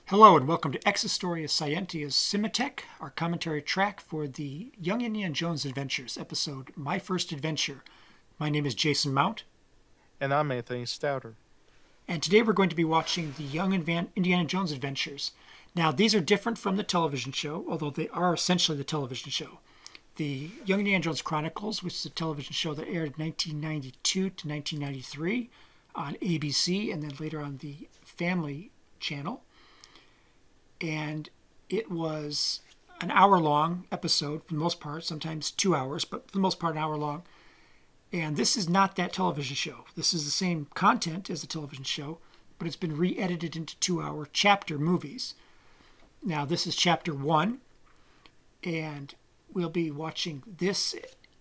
Hello and welcome to Exhistoria Scientia's Cinematheque, our commentary track for the Young Indiana Jones Adventures episode, My First Adventure. My name is Jason Mount, And I'm Anthony Stauder. and today we're going to be watching the Young Indiana Jones Adventures. Now, these are different from the television show, although they are essentially the television show. The Young Indiana Jones Chronicles, which is a television show that aired 1992 to 1993 on ABC and then later on the Family Channel. And it was an hour-long episode for the most part, sometimes 2 hours, but for the most part an hour long. And this is not that television show. This is the same content as the television show, but it's been re-edited into 2-hour chapter movies. Now, this is chapter 1, and we'll be watching this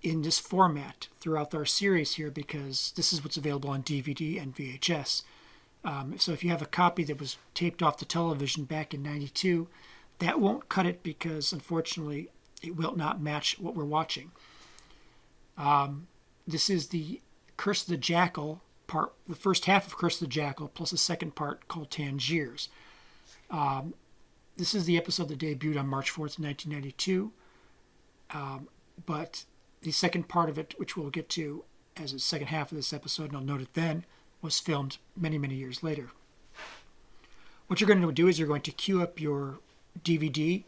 in this format throughout our series here because this is what's available on DVD and VHS. So if you have a copy that was taped off the television back in '92, that won't cut it because, unfortunately, it will not match what we're watching. This is the Curse of the Jackal part, the first half of Curse of the Jackal, plus a second part called Tangiers. This is the episode that debuted on March 4th, 1992. But the second part of it, which we'll get to as the second half of this episode, and I'll note it then, was filmed many, many years later. What you're going to do is you're going to queue up your DVD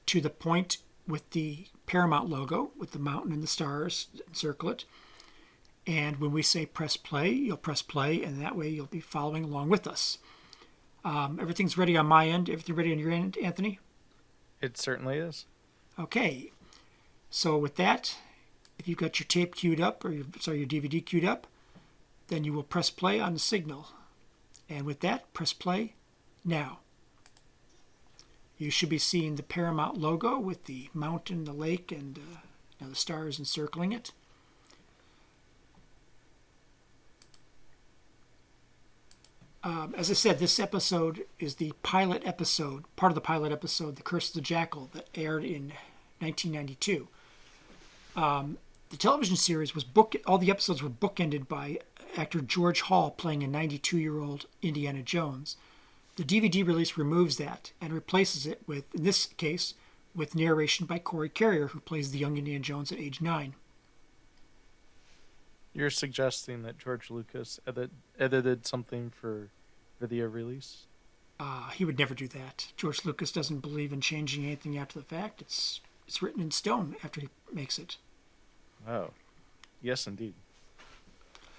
to the point with the Paramount logo, with the mountain and the stars, circle it. And when we say press play, you'll press play, and that way you'll be following along with us. Everything's ready on my end. Everything ready on your end, Anthony? It certainly is. Okay. So with that, if you've got your tape queued up, or your DVD queued up, then you will press play on the signal. And with that, press play now. You should be seeing the Paramount logo with the mountain, the lake, and the stars encircling it. As I said, this episode is the pilot episode, part of the pilot episode, The Curse of the Jackal, that aired in 1992. The television series was all the episodes were bookended by actor George Hall playing a 92-year-old Indiana Jones. The DVD release removes that and replaces it with, in this case, with narration by Corey Carrier, who plays the young Indiana Jones at age 9. You're suggesting that George Lucas edited something for video release? He would never do that. George Lucas doesn't believe in changing anything after the fact. It's written in stone after he makes it. Oh, yes, indeed.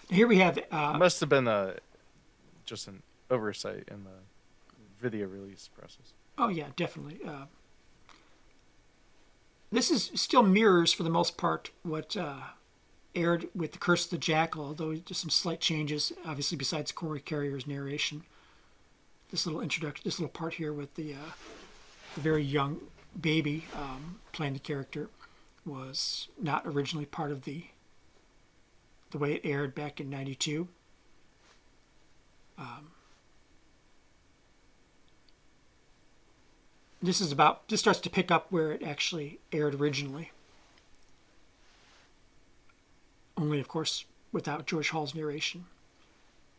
Here we have... It must have been just an oversight in the video release process. Oh, yeah, definitely. This is still mirrors, for the most part, what aired with The Curse of the Jackal, although there's some slight changes, obviously, besides Corey Carrier's narration. This little introduction, this little part here with the very young baby playing the character was not originally part of the way it aired back in '92. This starts to pick up where it actually aired originally. Only, of course, without George Hall's narration.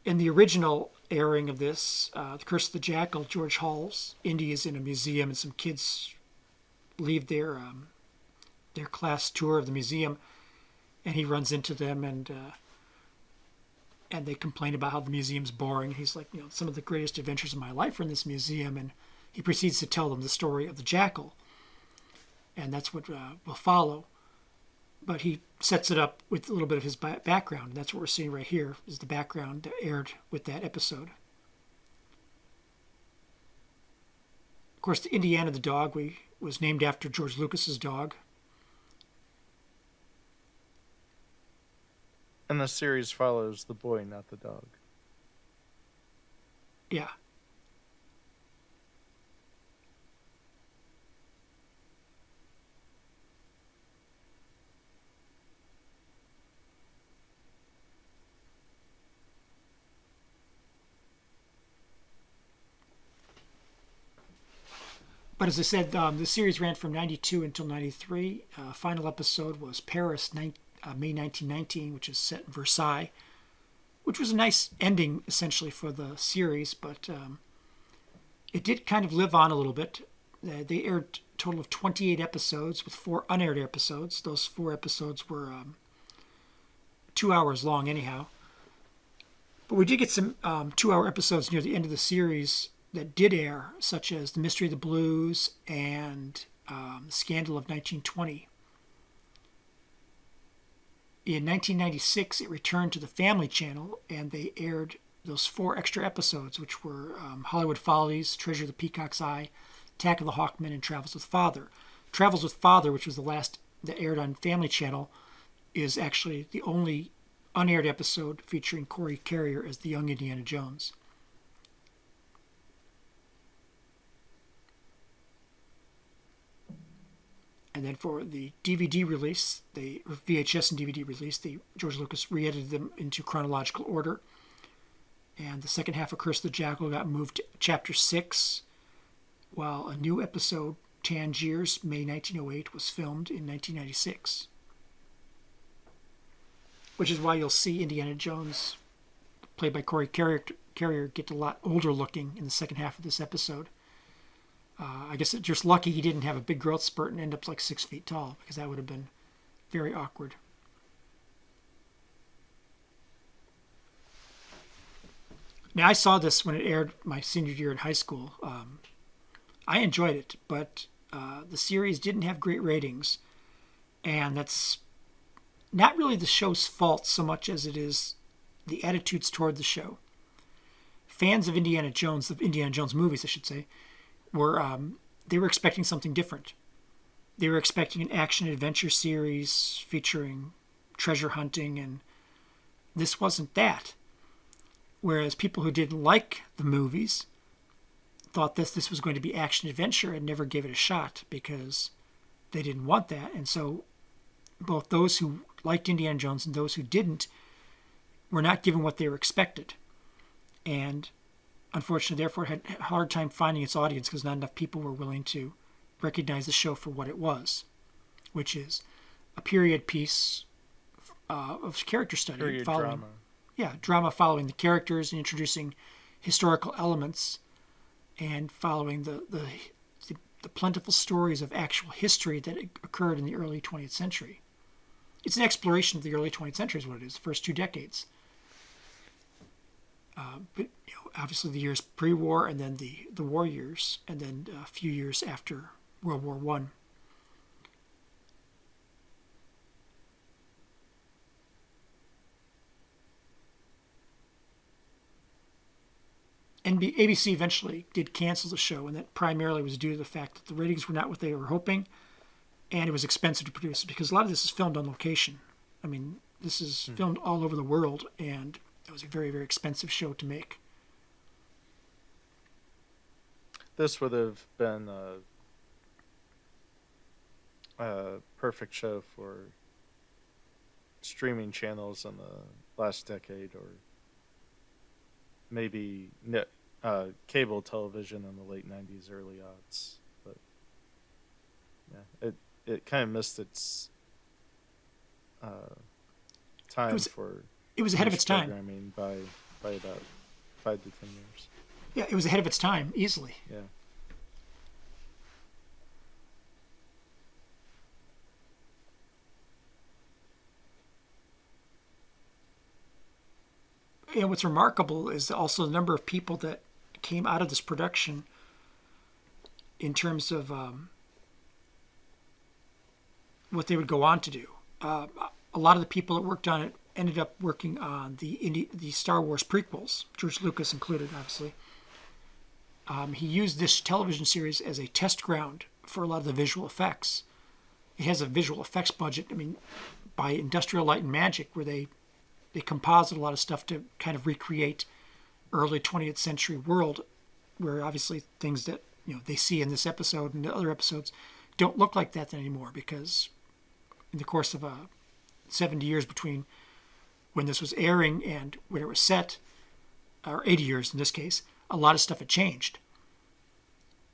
In the original airing of this, The Curse of the Jackal, George Hall's Indy is in a museum, and some kids leave their class tour of the museum, and he runs into them, and they complain about how the museum's boring. He's like, some of the greatest adventures of my life are in this museum, and he proceeds to tell them the story of the jackal, and that's what will follow. But he sets it up with a little bit of his background, and that's what we're seeing right here is the background that aired with that episode. Of course, the Indiana the dog was named after George Lucas's dog. And the series follows the boy, not the dog. Yeah. But as I said, the series ran from '92 until '93. Final episode was Paris, May 1919, which is set in Versailles, which was a nice ending, essentially, for the series. But It did kind of live on a little bit. They aired a total of 28 episodes with 4 unaired episodes. Those 4 episodes were 2 hours long, anyhow. But we did get some 2-hour episodes near the end of the series that did air, such as The Mystery of the Blues and The Scandal of 1920. In 1996, it returned to the Family Channel, and they aired those 4 extra episodes, which were Hollywood Follies, Treasure of the Peacock's Eye, Attack of the Hawkmen, and Travels with Father. Travels with Father, which was the last that aired on Family Channel, is actually the only unaired episode featuring Corey Carrier as the young Indiana Jones. And then for the DVD release, VHS and DVD release, George Lucas re-edited them into chronological order. And the second half of Curse of the Jackal got moved to Chapter 6, while a new episode, Tangiers, May 1908, was filmed in 1996. Which is why you'll see Indiana Jones, played by Corey Carrier, get a lot older looking in the second half of this episode. I guess it's just lucky he didn't have a big growth spurt and end up like 6 feet tall, because that would have been very awkward. Now, I saw this when it aired my senior year in high school. I enjoyed it, but the series didn't have great ratings, and that's not really the show's fault so much as it is the attitudes toward the show. Fans of Indiana Jones movies, I should say, they were expecting something different. They were expecting an action-adventure series featuring treasure hunting, and this wasn't that. Whereas people who didn't like the movies thought this was going to be action-adventure and never gave it a shot because they didn't want that. And so both those who liked Indiana Jones and those who didn't were not given what they were expected. And unfortunately, therefore, had a hard time finding its audience because not enough people were willing to recognize the show for what it was, which is a period piece of character study. Period drama. Yeah, drama following the characters and introducing historical elements and following the plentiful stories of actual history that occurred in the early 20th century. It's an exploration of the early 20th century is what it is, the first 2 decades. But obviously the years pre-war and then the war years and then a few years after World War I. ABC eventually did cancel the show, and that primarily was due to the fact that the ratings were not what they were hoping, and it was expensive to produce because a lot of this is filmed on location. I mean, this is filmed all over the world, and it was a very, very expensive show to make. This would have been a perfect show for streaming channels in the last decade, or maybe cable television in the late 90s, early aughts. But yeah, it kind of missed its time It was ahead of its time. Programming by about 5 to 10 years. Yeah, it was ahead of its time, easily. Yeah. And what's remarkable is also the number of people that came out of this production in terms of what they would go on to do. A lot of the people that worked on it ended up working on the Star Wars prequels, George Lucas included, obviously. He used this television series as a test ground for a lot of the visual effects. It has a visual effects budget, by Industrial Light and Magic, where they composite a lot of stuff to kind of recreate early 20th century world, where obviously things that they see in this episode and the other episodes don't look like that anymore, because in the course of 70 years between when this was airing and when it was set, or 80 years in this case, a lot of stuff had changed.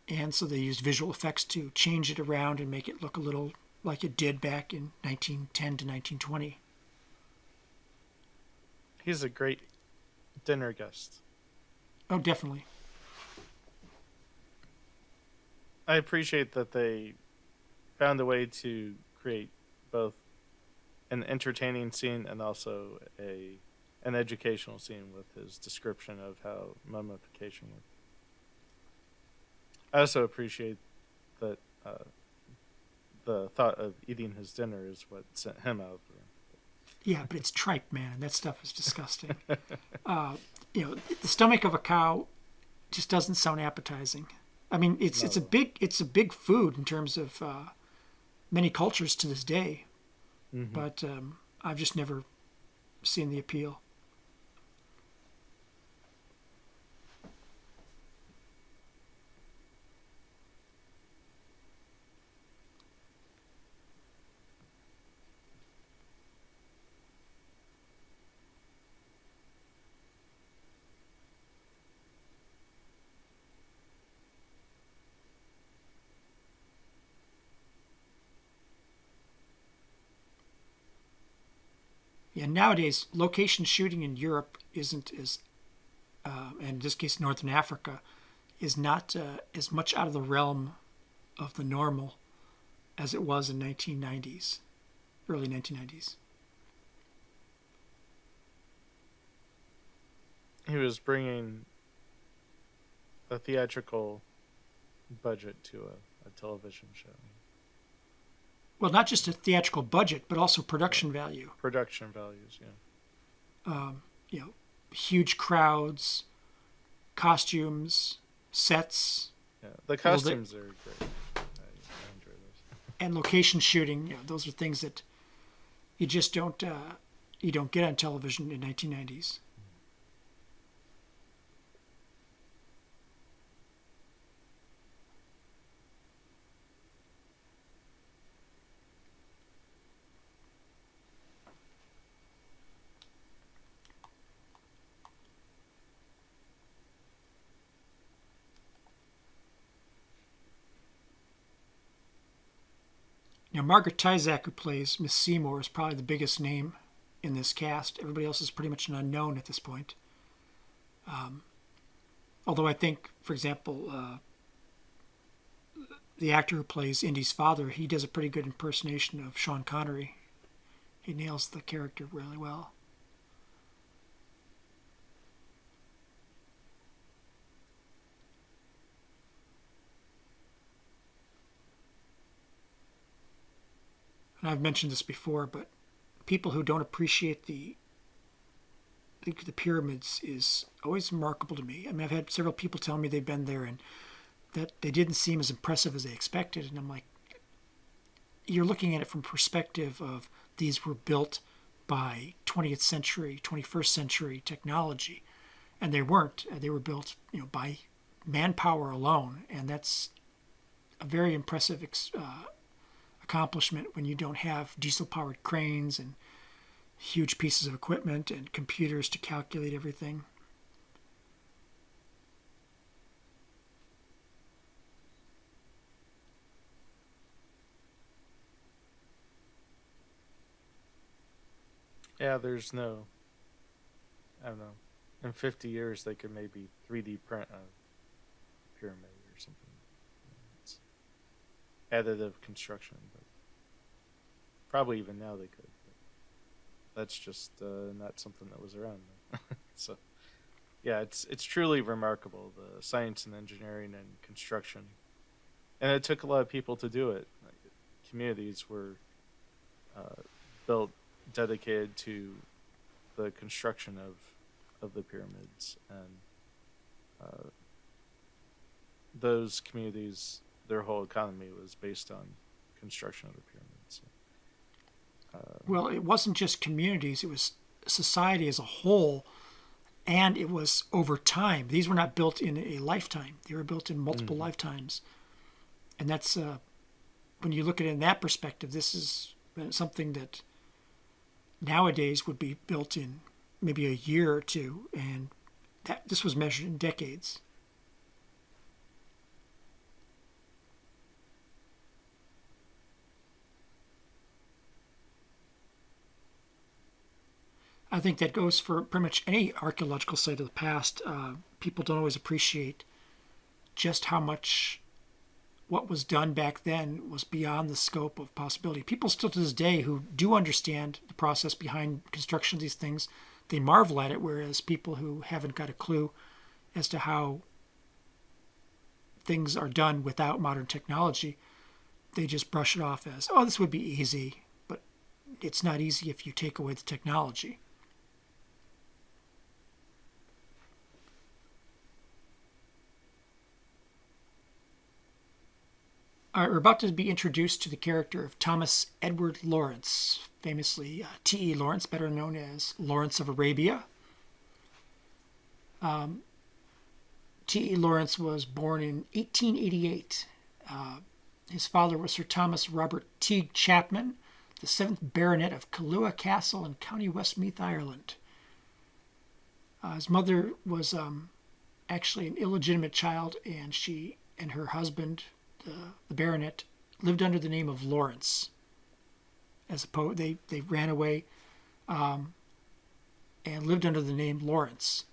And so they used visual effects to change it around and make it look a little like it did back in 1910 to 1920. He's a great dinner guest. Oh, definitely. I appreciate that they found a way to create both an entertaining scene and also a an educational scene with his description of how mummification works. I also appreciate that the thought of eating his dinner is what sent him out of the room. Yeah, but it's tripe, man, and that stuff is disgusting. The stomach of a cow just doesn't sound appetizing. I mean, it's Not a at all. big food in terms of many cultures to this day, Mm-hmm. but I've just never seen the appeal. Yeah, nowadays location shooting in Europe isn't as, and in this case, Northern Africa, is not as much out of the realm of the normal as it was in 1990s, early 1990s. He was bringing a theatrical budget to a television show. Well, not just a theatrical budget, but also Yeah, production value. production values. Yeah, You know, huge crowds, costumes, sets, yeah. The although the, costumes are great. I enjoy those. and location shooting. Those are things that you just don't get on television in 1990s. Now, Margaret Tyzak, who plays Miss Seymour, is probably the biggest name in this cast. Everybody else is pretty much an unknown at this point. Although I think, for example, the actor who plays Indy's father, he does a pretty good impersonation of Sean Connery. He nails the character really well. And I've mentioned this before, but people who don't appreciate the pyramids is always remarkable to me. I mean, I've had several people tell me they've been there and that they didn't seem as impressive as they expected, and I'm like, you're looking at it from perspective of these were built by 20th century, 21st century technology, and they weren't. They were built, by manpower alone, and that's a very impressive accomplishment when you don't have diesel-powered cranes and huge pieces of equipment and computers to calculate everything. Yeah, there's no. I don't know. In 50 years, they could maybe 3D print a pyramid or something. It's additive construction, but probably even now they could. But that's just not something that was around then. So yeah, it's truly remarkable, the science and engineering and construction, and it took a lot of people to do it. Like, communities were uh, built dedicated to the construction of the pyramids, and uh, those communities, their whole economy was based on construction of the pyramids. Well, it wasn't just communities, it was society as a whole, and it was over time. These were not built in a lifetime, they were built in multiple Mm-hmm. lifetimes. And that's, when you look at it in that perspective, this is something that nowadays would be built in maybe a year or two, and this was measured in decades. I think that goes for pretty much any archaeological site of the past. People don't always appreciate just how much what was done back then was beyond the scope of possibility. People still to this day who do understand the process behind construction of these things, they marvel at it, whereas people who haven't got a clue as to how things are done without modern technology, they just brush it off as, oh, this would be easy. But it's not easy if you take away the technology. All right, we're about to be introduced to the character of Thomas Edward Lawrence, famously T.E. Lawrence, better known as Lawrence of Arabia. T.E. Lawrence was born in 1888. His father was Sir Thomas Robert Teague Chapman, the 7th Baronet of Kailua Castle in County Westmeath, Ireland. His mother was actually an illegitimate child, and she and her husband, the baronet, lived under the name of Lawrence. As opposed, they ran away and lived under the name Lawrence.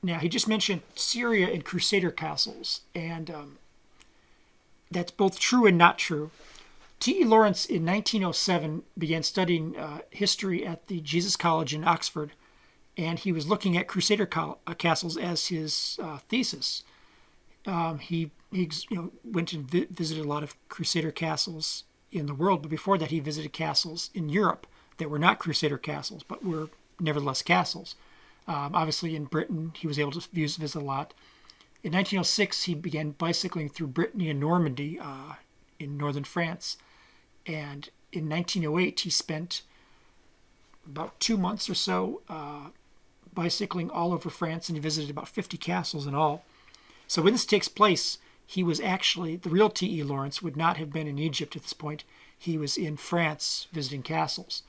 Now, he just mentioned Syria and Crusader castles, and that's both true and not true. T.E. Lawrence in 1907 began studying history at the Jesus College in Oxford, and he was looking at Crusader castles as his thesis. He went and visited a lot of Crusader castles in the world, but before that he visited castles in Europe that were not Crusader castles, but were nevertheless castles. Obviously in Britain he was able to visit a lot. In 1906 he began bicycling through Brittany and Normandy in northern France. And in 1908, he spent about 2 months or so bicycling all over France, and he visited about 50 castles in all. So when this takes place, he was actually, the real T.E. Lawrence would not have been in Egypt at this point. He was in France visiting castles.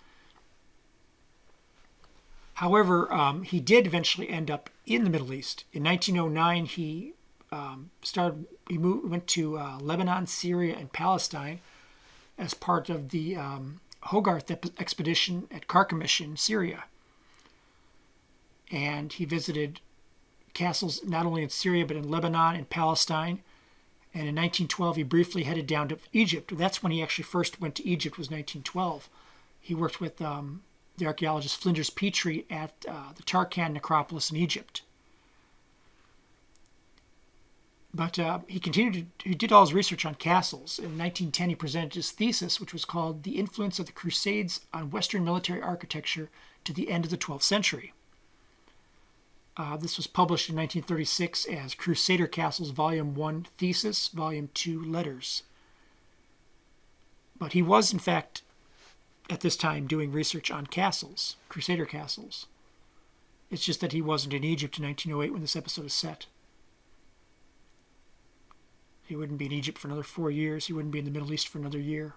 However, he did eventually end up in the Middle East. In 1909, he went to Lebanon, Syria, and Palestine as part of the Hogarth expedition at Carchemish in Syria. And he visited castles not only in Syria but in Lebanon and Palestine. And in 1912 he briefly headed down to Egypt. That's when he actually first went to Egypt, was 1912. He worked with the archaeologist Flinders Petrie at the Tarkhan necropolis in Egypt. But he did all his research on castles. In 1910, he presented his thesis, which was called The Influence of the Crusades on Western Military Architecture to the End of the 12th Century. This was published in 1936 as Crusader Castles Volume 1 Thesis, Volume 2 Letters. But he was, in fact, at this time doing research on castles, Crusader castles. It's just that he wasn't in Egypt in 1908 when this episode is set. He wouldn't be in Egypt for another 4 years. He wouldn't be in the Middle East for another year.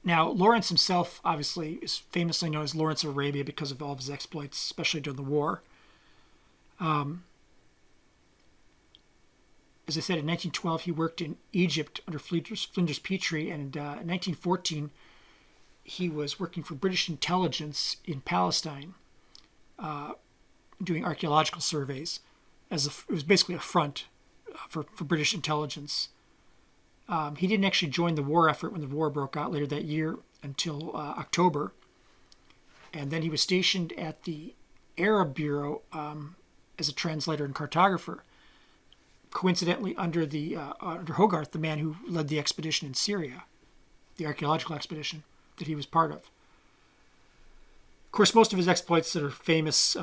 Now, Lawrence himself, obviously, is famously known as Lawrence of Arabia because of all of his exploits, especially during the war. As I said, in 1912, he worked in Egypt under Flinders Petrie, and in 1914, he was working for British intelligence in Palestine, doing archaeological surveys. It was basically a front for British intelligence. He didn't actually join the war effort when the war broke out later that year until October. And then he was stationed at the Arab Bureau as a translator and cartographer, coincidentally under Hogarth, the man who led the expedition in Syria, the archaeological expedition that he was part of. Of course, most of his exploits that are famous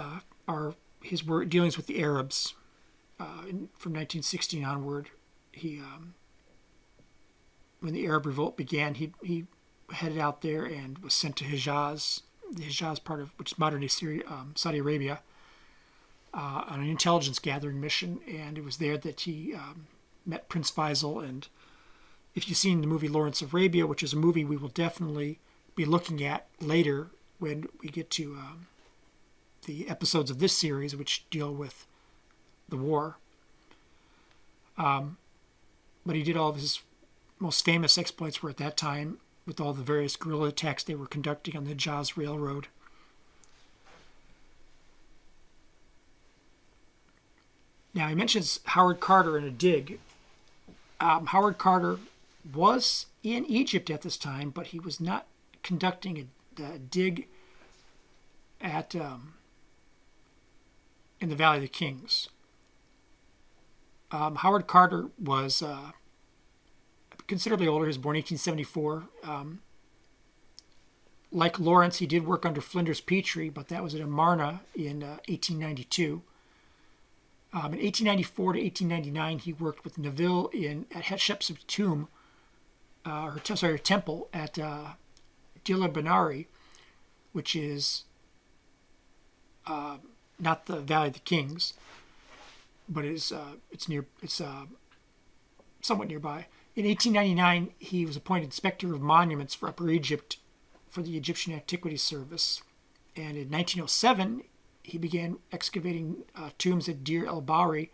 are his dealings with the Arabs. From 1916 onward, when the Arab revolt began, he headed out there and was sent to Hijaz, the Hijaz part of which is modern-day Syria, Saudi Arabia, on an intelligence gathering mission, and it was there that he met Prince Faisal. And if you've seen the movie Lawrence of Arabia, which is a movie we will definitely be looking at later when we get to the episodes of this series, which deal with the war. But he did all of his most famous exploits were at that time with all the various guerrilla attacks they were conducting on the Jaws Railroad. Now, he mentions Howard Carter in a dig. Howard Carter was in Egypt at this time, but he was not conducting a dig at in the Valley of the Kings. Howard Carter was considerably older. He was born in 1874. Like Lawrence, he did work under Flinders Petrie, but that was at Amarna in 1892. In 1894 to 1899, he worked with Neville at Hatshepsut's tomb, temple at Dila Benari, which is not the Valley of the Kings, but it's somewhat nearby. In 1899, he was appointed Inspector of Monuments for Upper Egypt for the Egyptian Antiquities Service, and in 1907 he began excavating tombs at Deir el-Bahri,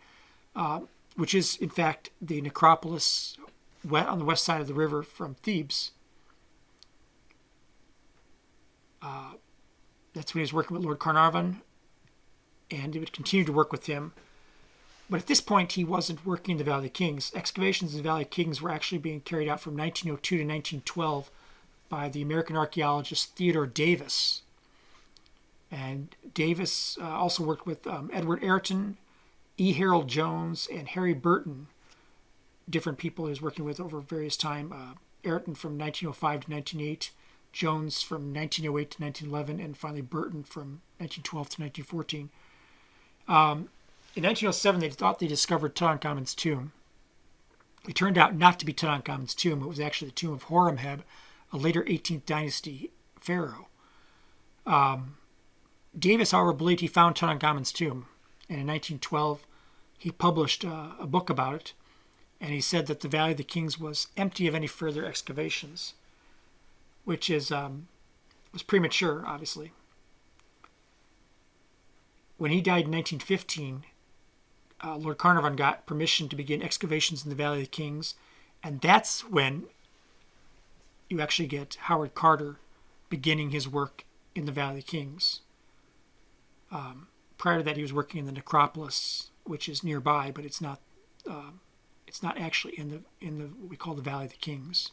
which is in fact the necropolis on the west side of the river from Thebes. That's when he was working with Lord Carnarvon, and he would continue to work with him. But at this point, he wasn't working in the Valley of the Kings. Excavations in the Valley of the Kings were actually being carried out from 1902 to 1912 by the American archaeologist Theodore Davis. And Davis also worked with Edward Ayrton, E. Harold Jones, and Harry Burton, different people he was working with over various time. Ayrton from 1905 to 1908, Jones from 1908 to 1911, and finally Burton from 1912 to 1914. In 1907, they thought they discovered Tutankhamun's tomb. It turned out not to be Tutankhamun's tomb. It was actually the tomb of Horemheb, a later 18th dynasty pharaoh. Davis, however, believed he found Tutankhamun's tomb, and in 1912, he published a book about it, and he said that the Valley of the Kings was empty of any further excavations, which was premature, obviously. When he died in 1915, Lord Carnarvon got permission to begin excavations in the Valley of the Kings, and that's when you actually get Howard Carter beginning his work in the Valley of the Kings. Prior to that, he was working in the necropolis, which is nearby, but it's not actually in the what we call the Valley of the Kings.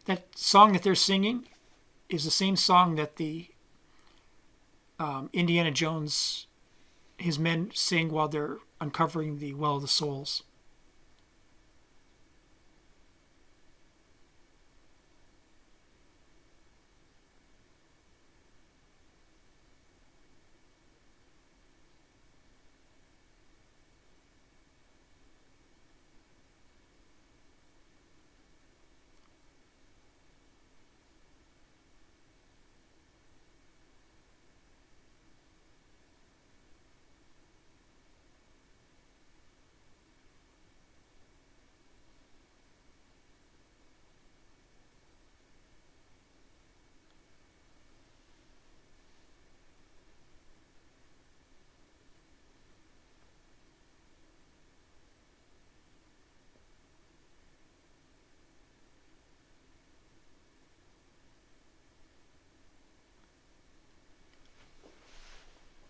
That song that they're singing is the same song that the Indiana Jones, his men sing while they're uncovering the Well of the Souls.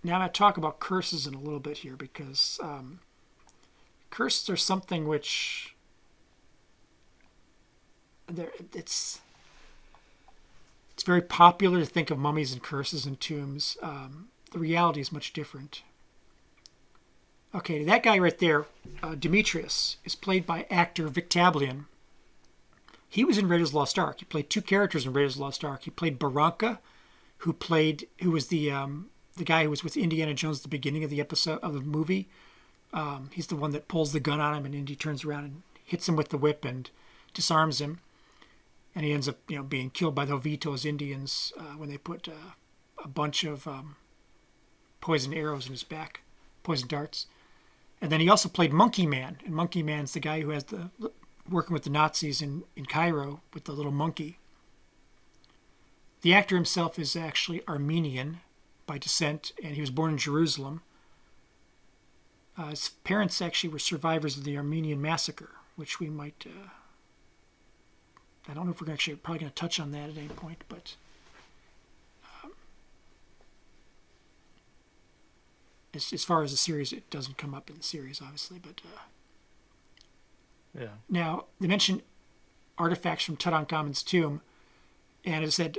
Now I'm going to talk about curses in a little bit here, because curses are something which it's very popular to think of mummies and curses and tombs. The reality is much different. Okay, that guy right there, Demetrius, is played by actor Vic Tablian. He was in Raiders of the Lost Ark. He played two characters in Raiders of the Lost Ark. He played Barranca, who was the guy who was with Indiana Jones at the beginning of the episode of the movie. He's the one that pulls the gun on him, and Indy turns around and hits him with the whip and disarms him. And he ends up, being killed by the Jovitos Indians when they put a bunch of poisoned arrows in his back, poison darts. And then he also played Monkey Man, and Monkey Man's the guy who has working with the Nazis in Cairo with the little monkey. The actor himself is actually Armenian by descent, and he was born in Jerusalem. His parents actually were survivors of the Armenian massacre, which we might... I don't know if we're actually probably going to touch on that at any point, but... As far as the series, it doesn't come up in the series, obviously, but... Yeah. Now, they mentioned artifacts from Tutankhamun's tomb, and it said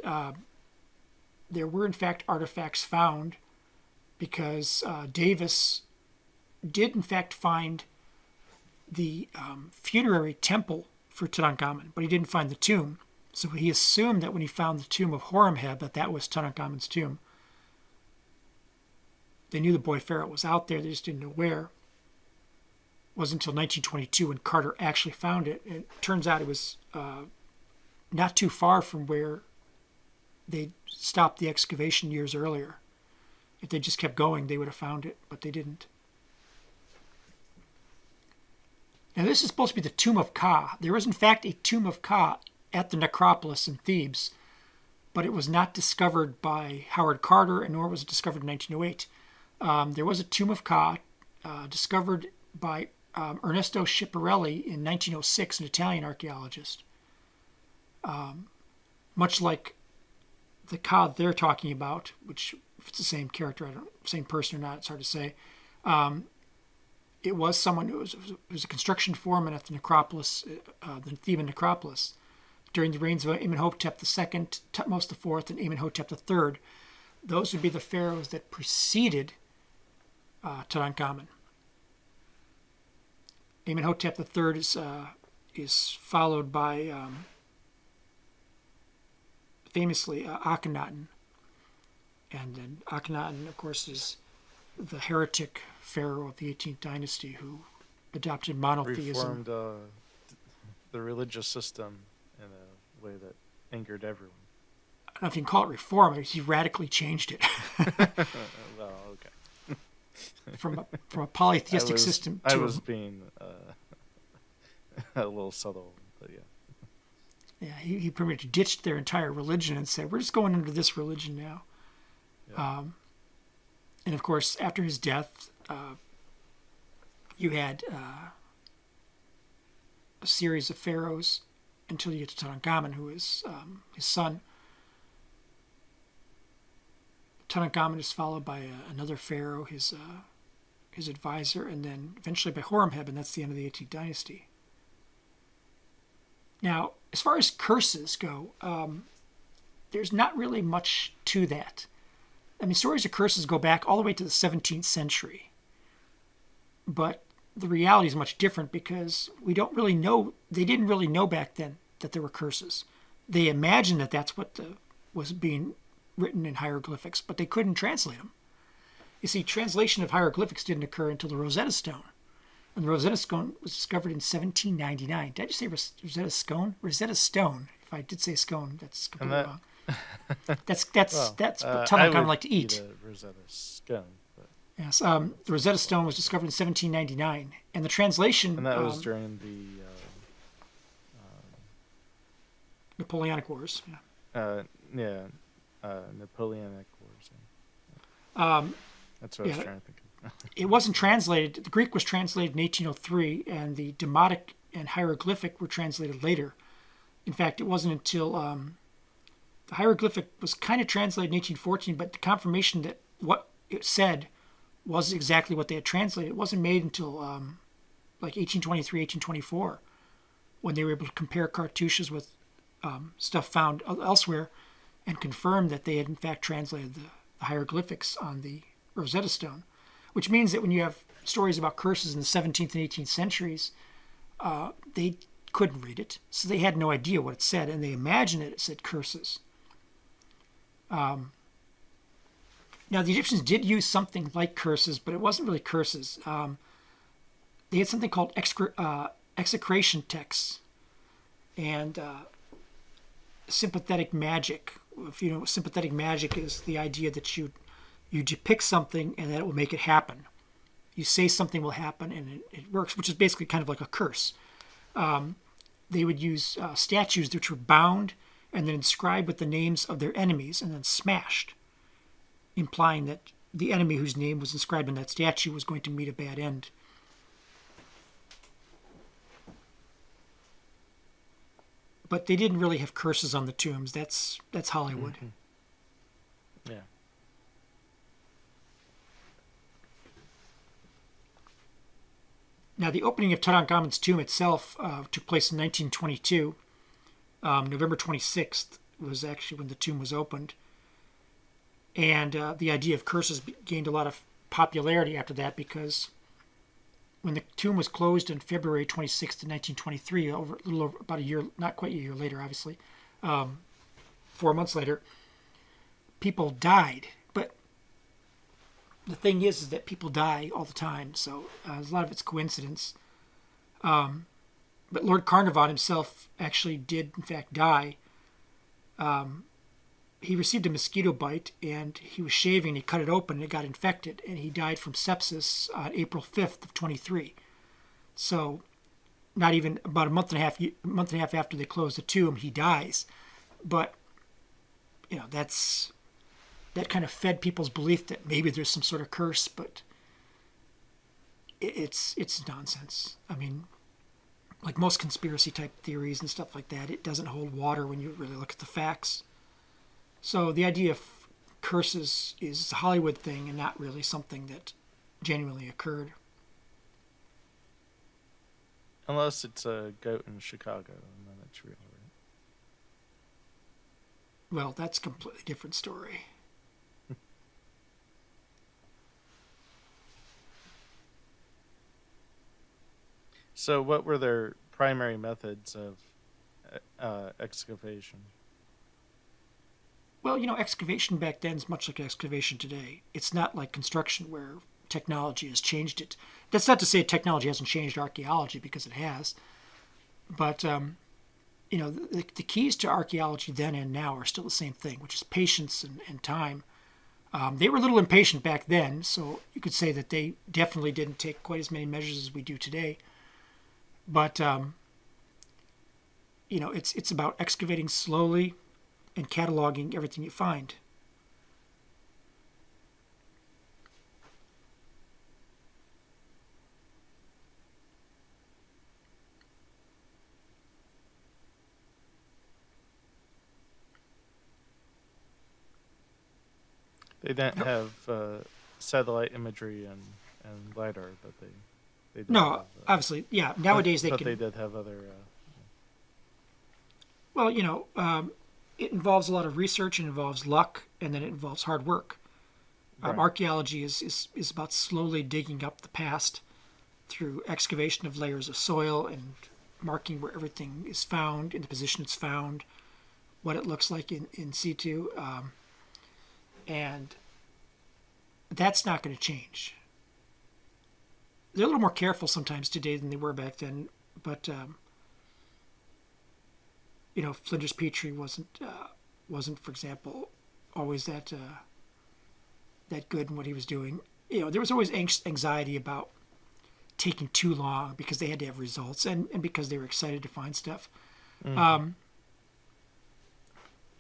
there were, in fact, artifacts found because Davis did, in fact, find the funerary temple for Tutankhamun, but he didn't find the tomb. So he assumed that when he found the tomb of Horemheb, that was Tutankhamun's tomb. They knew the boy pharaoh was out there, they just didn't know where. It wasn't until 1922 when Carter actually found it. And it turns out it was not too far from where they stopped the excavation years earlier. If they just kept going, they would have found it, but they didn't. Now, this is supposed to be the tomb of Ka. There is, in fact, a tomb of Ka at the necropolis in Thebes, but it was not discovered by Howard Carter, and nor was it discovered in 1908. There was a tomb of Ka discovered by Ernesto Schiaparelli in 1906, an Italian archaeologist. Much like the Ka they're talking about, which if it's the same character, same person or not, it's hard to say. It was someone who was a construction foreman at the necropolis, the Theban necropolis, during the reigns of Amenhotep II, Thutmose IV, and Amenhotep III. Those would be the pharaohs that preceded Tutankhamun. Amenhotep III is followed by famously Akhenaten, and then Akhenaten, of course, is the heretic pharaoh of the 18th dynasty who adopted monotheism. Reformed the religious system in a way that angered everyone. I don't know if you can call it reform. He radically changed it. Well, okay. from a polytheistic system to I was being a little subtle, but yeah. Yeah, he pretty much ditched their entire religion and said, we're just going under this religion now. Yeah. And of course, after his death, you had a series of pharaohs until you get to Tutankhamun, who is his son. Tutankhamun is followed by another pharaoh, his advisor, and then eventually by Horemheb, and that's the end of the 18th dynasty. Now, as far as curses go, there's not really much to that. I mean, stories of curses go back all the way to the 17th century. But the reality is much different because we don't really know, they didn't really know back then that there were curses. They imagined that that's what was being written in hieroglyphics, but they couldn't translate them. You see, translation of hieroglyphics didn't occur until the Rosetta Stone. And the Rosetta Stone was discovered in 1799. Did I just say Rosetta Stone? Rosetta Stone. If I did say scone, that's completely wrong. That's Tutankhamun I like to eat. Rosetta Stone. But... Yes, the Rosetta Stone was discovered in 1799, and the translation. And that was during the Napoleonic Wars. Yeah. Napoleonic Wars. That's what I was trying to think of. It wasn't translated. The Greek was translated in 1803, and the Demotic and hieroglyphic were translated later. In fact, it wasn't until the hieroglyphic was kind of translated in 1814, but the confirmation that what it said was exactly what they had translated. It wasn't made until like 1823, 1824, when they were able to compare cartouches with stuff found elsewhere and confirm that they had in fact translated the hieroglyphics on the Rosetta Stone, which means that when you have stories about curses in the 17th and 18th centuries, they couldn't read it, so they had no idea what it said, and they imagined that it said curses. Now, the Egyptians did use something like curses, but it wasn't really curses. They had something called execration texts and sympathetic magic. If you know, sympathetic magic is the idea that you depict something and that it will make it happen. You say something will happen, and it works, which is basically kind of like a curse. They would use statues which were bound and then inscribed with the names of their enemies and then smashed, implying that the enemy whose name was inscribed on that statue was going to meet a bad end. But they didn't really have curses on the tombs. That's Hollywood. Mm-hmm. Yeah. Now, the opening of Tutankhamun's tomb itself took place in 1922. November 26th was actually when the tomb was opened. And the idea of curses gained a lot of popularity after that, because when the tomb was closed on February 26th, 1923, about a year, not quite a year later, obviously, 4 months later, people died. But the thing is that people die all the time, so a lot of it's coincidence. But Lord Carnarvon himself actually did, in fact, die. He received a mosquito bite, and he was shaving, and he cut it open, and it got infected, and he died from sepsis on April 5th of 23. So not even about a month and a half after they closed the tomb, he dies. But, that kind of fed people's belief that maybe there's some sort of curse, but it's nonsense. I mean, like most conspiracy type theories and stuff like that, it doesn't hold water when you really look at the facts. So the idea of curses is a Hollywood thing and not really something that genuinely occurred. Unless it's a goat in Chicago, and then it's real, right? Well, that's a completely different story. So what were their primary methods of excavation? Well, excavation back then is much like excavation today. It's not like construction where technology has changed it. That's not to say technology hasn't changed archaeology, because it has. But, the keys to archaeology then and now are still the same thing, which is patience and time. They were a little impatient back then, so you could say that they definitely didn't take quite as many measures as we do today. But, it's about excavating slowly and cataloging everything you find. They didn't have satellite imagery and LiDAR, but they did No, have, obviously, yeah. Nowadays but can. they did have other. Well, it involves a lot of research, and involves luck, and then it involves hard work. Right. Archaeology is about slowly digging up the past through excavation of layers of soil and marking where everything is found, in the position it's found, what it looks like in situ. And that's not going to change. They're a little more careful sometimes today than they were back then, but Flinders Petrie wasn't, for example, always that good in what he was doing. There was always anxiety about taking too long, because they had to have results, and because they were excited to find stuff. Mm-hmm.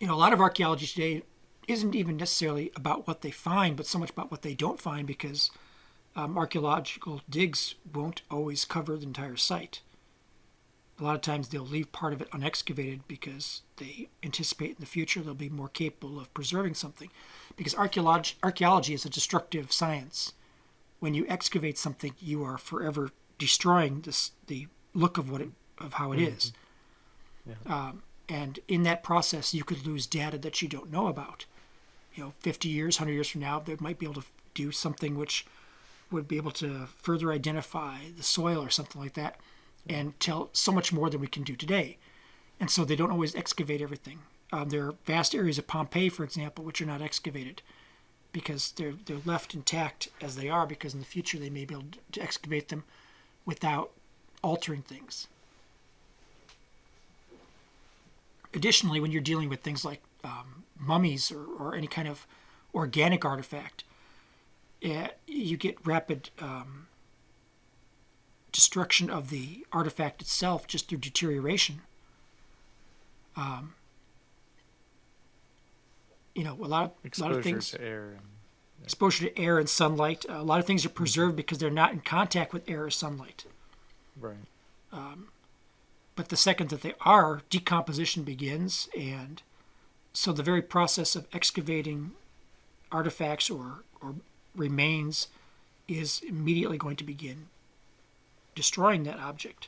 A lot of archaeology today isn't even necessarily about what they find, but so much about what they don't find, because archaeological digs won't always cover the entire site. A lot of times they'll leave part of it unexcavated because they anticipate in the future they'll be more capable of preserving something. Because archaeology is a destructive science. When you excavate something, you are forever destroying the look of how it is. Yeah. And in that process, you could lose data that you don't know about. 50 years, 100 years from now, they might be able to do something which would be able to further identify the soil or something like that, and tell so much more than we can do today. And so they don't always excavate everything. There are vast areas of Pompeii, for example, which are not excavated because they're left intact as they are, because in the future they may be able to excavate them without altering things. Additionally, when you're dealing with things like mummies or any kind of organic artifact, you get rapid destruction of the artifact itself just through deterioration. A lot of Exposure things. to air and Exposure to air and sunlight. A lot of things are preserved because they're not in contact with air or sunlight. right. But the second that they are, decomposition begins, and so the very process of excavating artifacts or remains is immediately going to begin destroying that object.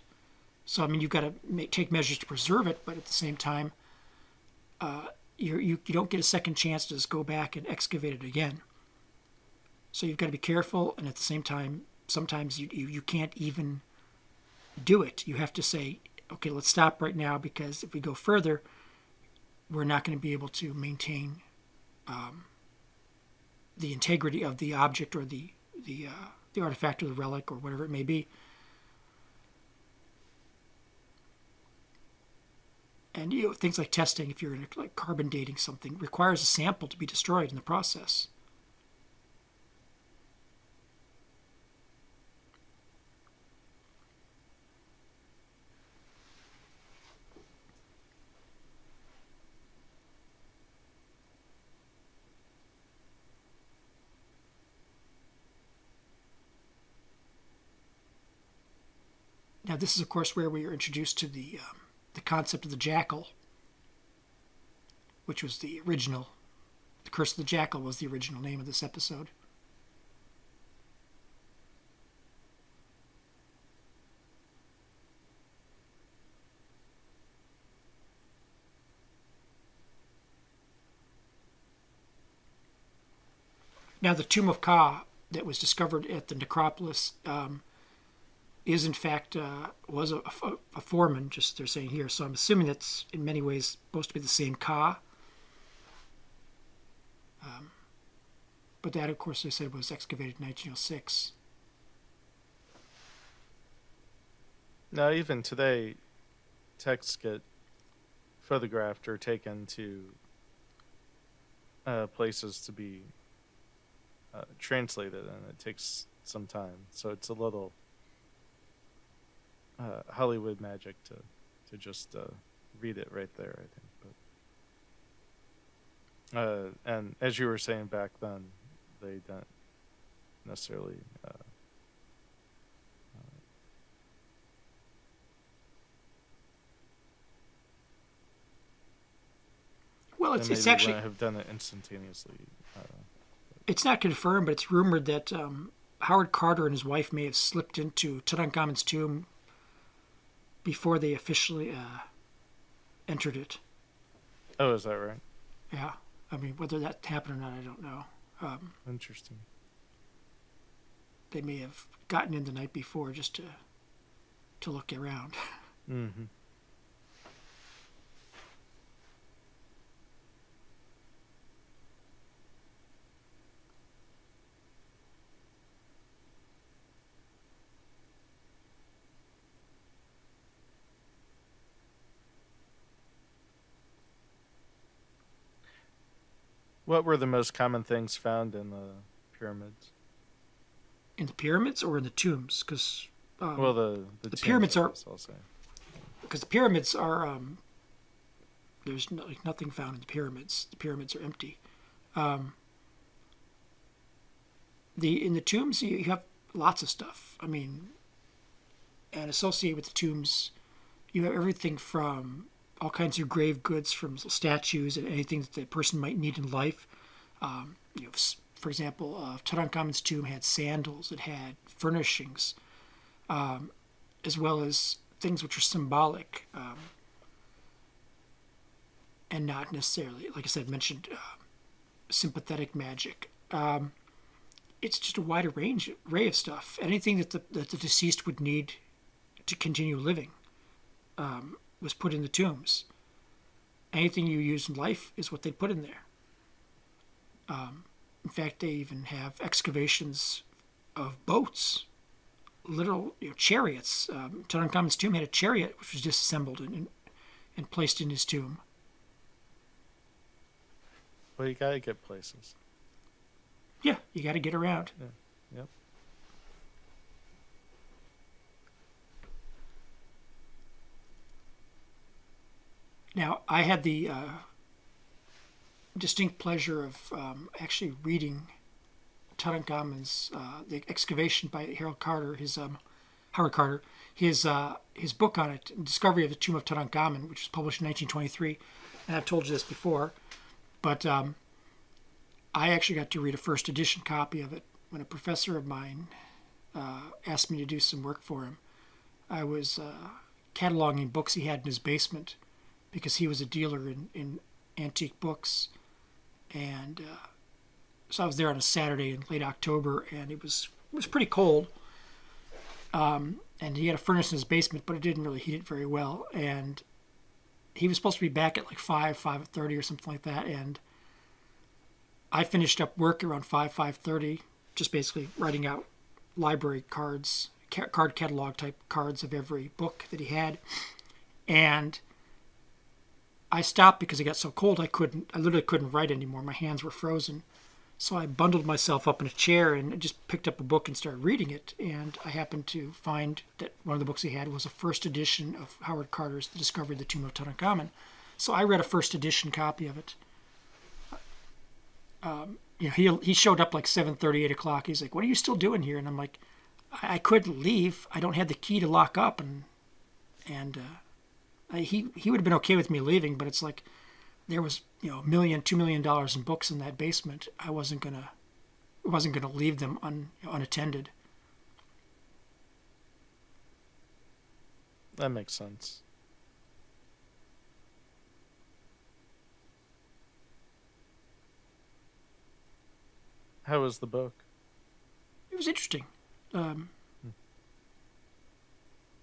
So I mean, you've got to take measures to preserve it, but at the same time, you don't get a second chance to just go back and excavate it again. So you've got to be careful, and at the same time, sometimes you can't even do it. You have to say, okay, let's stop right now, because if we go further, we're not going to be able to maintain the integrity of the object or the artifact or the relic or whatever it may be. And things like testing, if you're in like carbon dating something, requires a sample to be destroyed in the process. Now, this is, of course, where we are introduced to the concept of the jackal, which was the original. The Curse of the Jackal was the original name of this episode. Now, the Tomb of Ka that was discovered at the necropolis is in fact was a foreman, just they're saying here. So I'm assuming that's in many ways supposed to be the same Ka. But that, of course, they said was excavated in 1906. Now, even today, texts get photographed or taken to places to be translated, and it takes some time. So it's a little Hollywood magic to just read it right there, I think. But and as you were saying back then, they don't necessarily Well, they it's maybe actually wouldn't have done it instantaneously. it's not confirmed, but it's rumored that Howard Carter and his wife may have slipped into Tutankhamun's tomb before they officially entered it. Oh, is that right? Yeah, I mean, whether that happened or not, I don't know. Interesting. They may have gotten in the night before just to look around. Mm-hmm. What were the most common things found in the pyramids? In the pyramids or in the tombs? Because Well, the the tombs, pyramids I are guess I'll say. because the pyramids are there's nothing found in the pyramids. The pyramids are empty. In the tombs you have lots of stuff. I mean, and associated with the tombs, you have everything from all kinds of grave goods, from statues and anything that the person might need in life. For example, Tutankhamun's tomb had sandals, it had furnishings, as well as things which are symbolic and not necessarily, like I said, mentioned sympathetic magic. It's just a wider array of stuff. Anything that the deceased would need to continue living was put in the tombs. Anything you use in life is what they put in there. In fact, they even have excavations of boats, literal chariots. Tutankhamun's tomb had a chariot which was disassembled and placed in his tomb. Well, you gotta get places. Yeah, you got to get around. Yeah. Yep. Now, I had the distinct pleasure of actually reading Tutankhamun's the excavation by Harold Carter, Howard Carter, his book on it, Discovery of the Tomb of Tutankhamun, which was published in 1923. And I've told you this before, but I actually got to read a first edition copy of it when a professor of mine asked me to do some work for him. I was cataloging books he had in his basement because he was a dealer in antique books, and so I was there on a Saturday in late October, and it was pretty cold. And he had a furnace in his basement, but it didn't really heat it very well. And he was supposed to be back at like 5:30 or something like that. And I finished up work around 5:30, just basically writing out library cards, card catalog type cards of every book that he had. And I stopped because it got so cold I literally couldn't write anymore. My hands were frozen. So I bundled myself up in a chair and just picked up a book and started reading it. And I happened to find that one of the books he had was a first edition of Howard Carter's The Discovery of the Tomb of Tutankhamun. So I read a first edition copy of it. He showed up like 7:30, 8 o'clock. He's like, "What are you still doing here?" And I'm like, "I couldn't leave. I don't have the key to lock up." And he would have been okay with me leaving, but it's like there was $1 million, $2 million in books in that basement. I wasn't gonna leave them unattended. That makes sense. How was the book? It was interesting.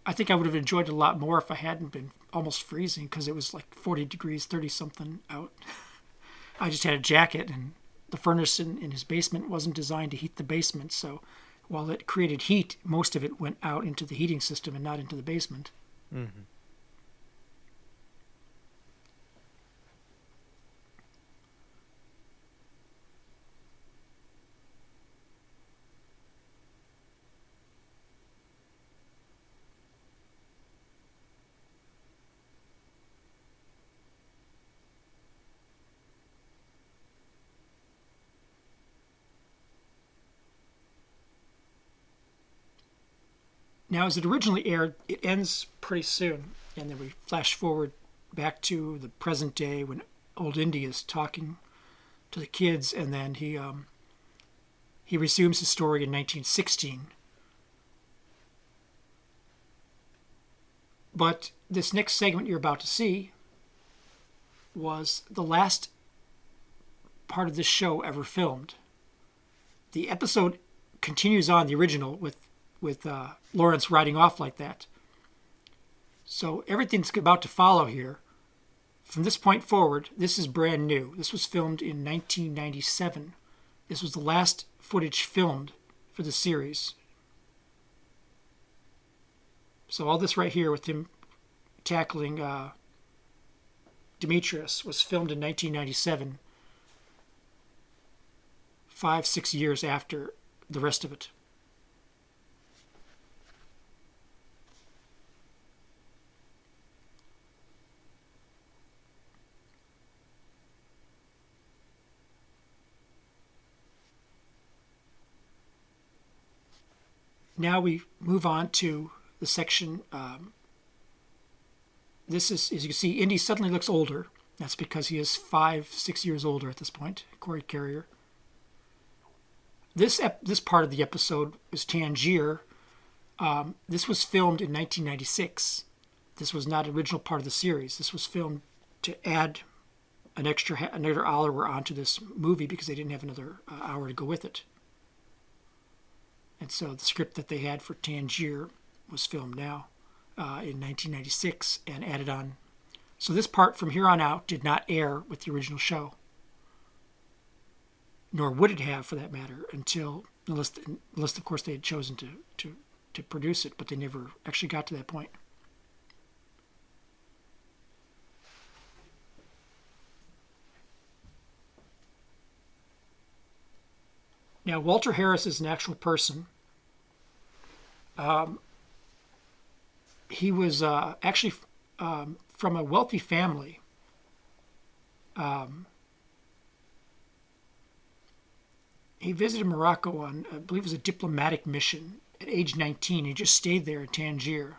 I think I would have enjoyed it a lot more if I hadn't been almost freezing, because it was like 40 degrees, 30 something out. I just had a jacket, and the furnace in his basement wasn't designed to heat the basement, so while it created heat, most of it went out into the heating system and not into the basement. Mm-hmm. Now, as it originally aired, it ends pretty soon, and then we flash forward back to the present day when old Indy is talking to the kids, and then he resumes his story in 1916. But this next segment you're about to see was the last part of this show ever filmed. The episode continues on the original with Lawrence riding off like that. So everything's about to follow here. From this point forward, this is brand new. This was filmed in 1997. This was the last footage filmed for the series. So all this right here with him tackling Demetrius was filmed in 1997, 5-6 years after the rest of it. Now we move on to the section. This is, as you can see, Indy suddenly looks older. That's because he is 5-6 years older at this point, Corey Carrier. This part of the episode was Tangier. This was filmed in 1996. This was not an original part of the series. This was filmed to add another hour onto this movie because they didn't have another hour to go with it. And so the script that they had for Tangier was filmed now in 1996 and added on. So this part from here on out did not air with the original show, nor would it have for that matter unless of course they had chosen to produce it, but they never actually got to that point. Now, Walter Harris is an actual person. He was actually from a wealthy family. He visited Morocco on, I believe it was a diplomatic mission at age 19. He just stayed there in Tangier.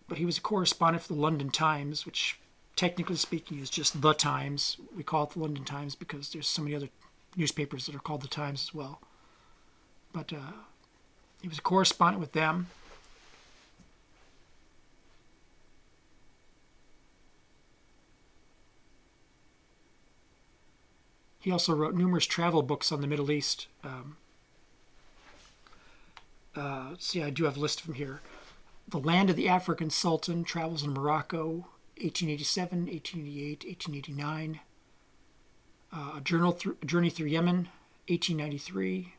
But he was a correspondent for the London Times, which technically speaking is just the Times. We call it the London Times because there's so many other newspapers that are called the Times as well. But he was a correspondent with them. He also wrote numerous travel books on the Middle East. See, I do have a list of them here. The Land of the African Sultan, Travels in Morocco, 1887, 1888, 1889. A Journey Through Yemen, 1893.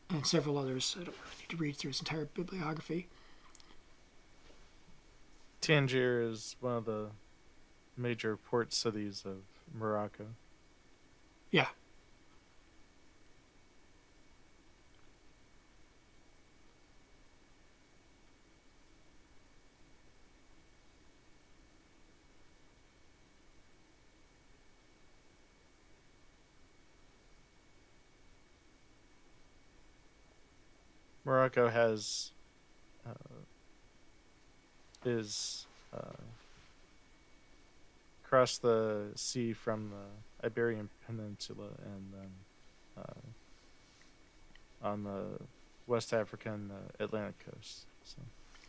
And several others. I don't really need to read through his entire bibliography. Tangier is one of the major port cities of Morocco. Yeah. Morocco has is across the sea from the Iberian Peninsula and then on the West African Atlantic coast. So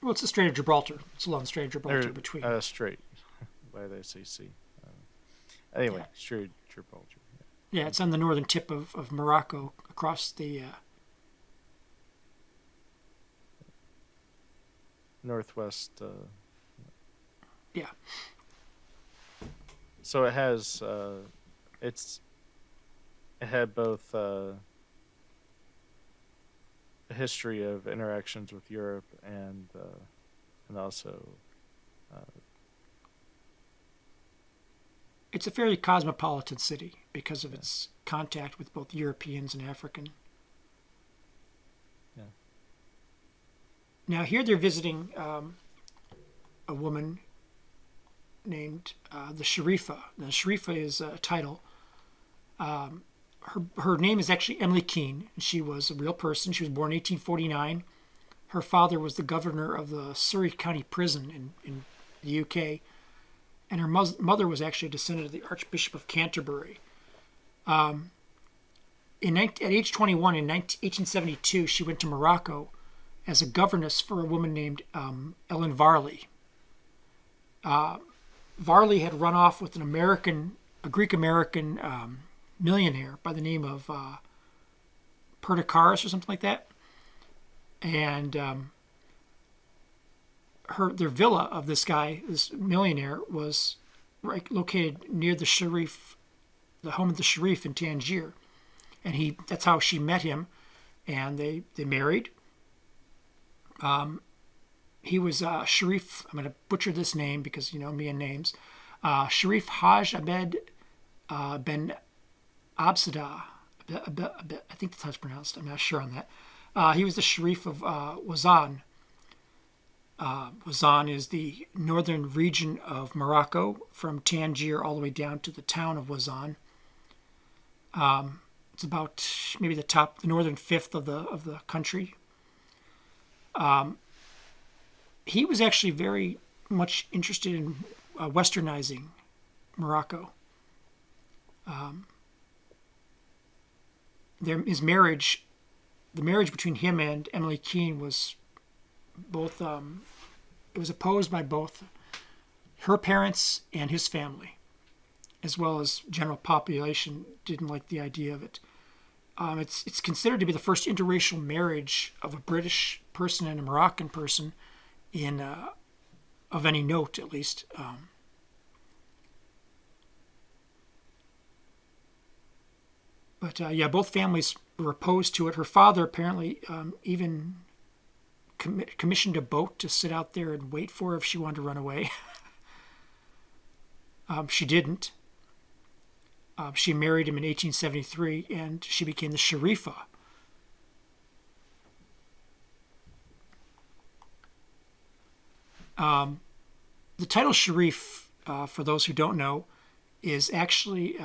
Well, it's the Strait of Gibraltar. It's along the Strait of Gibraltar between. Strait. Why they say sea? Anyway, Yeah. Strait of Gibraltar. Yeah, it's on the northern tip of Morocco across the. Northwest. Yeah. So it has it had both a history of interactions with Europe and also It's a fairly cosmopolitan city because of its contact with both Europeans and African. Yeah. Now here they're visiting a woman named the Sharifa. Now Sharifa is a title. Her name is actually Emily Keane, and she was a real person. She was born in 1849. Her father was the governor of the Surrey County Prison in the UK, and her mother was actually a descendant of the Archbishop of Canterbury. At age 21 in 1872, she went to Morocco as a governess for a woman named Ellen Varley. Varley had run off with a Greek-American millionaire by the name of Perdicaris or something like that. And their villa of this guy, this millionaire, was located near the Sharif, the home of the Sharif in Tangier. And that's how she met him, and they married. He was Sharif, I'm going to butcher this name because you know me and names, Sharif Haj Abed Ben Absadah. I think that's how it's pronounced. I'm not sure on that. He was the Sharif of Wazan. Wazan is the northern region of Morocco, from Tangier all the way down to the town of Wazan. It's about maybe the northern fifth of the country. He was actually very much interested in westernizing Morocco. The marriage between him and Emily Keane was both. It was opposed by both her parents and his family, as well as general population didn't like the idea of it. It's considered to be the first interracial marriage of a British person and a Moroccan person, of any note, at least. But both families were opposed to it. Her father apparently even commissioned a boat to sit out there and wait for her if she wanted to run away. She didn't. She married him in 1873, and she became the Sharifa. The title Sharif, for those who don't know, is actually,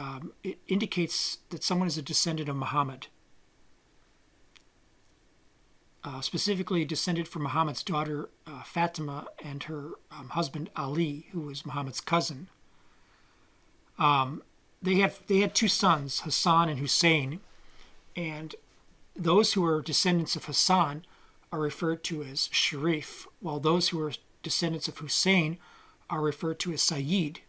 it indicates that someone is a descendant of Muhammad. Specifically descended from Muhammad's daughter Fatima and her husband Ali, who was Muhammad's cousin. They had two sons, Hassan and Hussein, and those who are descendants of Hassan are referred to as Sharif, while those who are descendants of Hussein are referred to as Sayyid.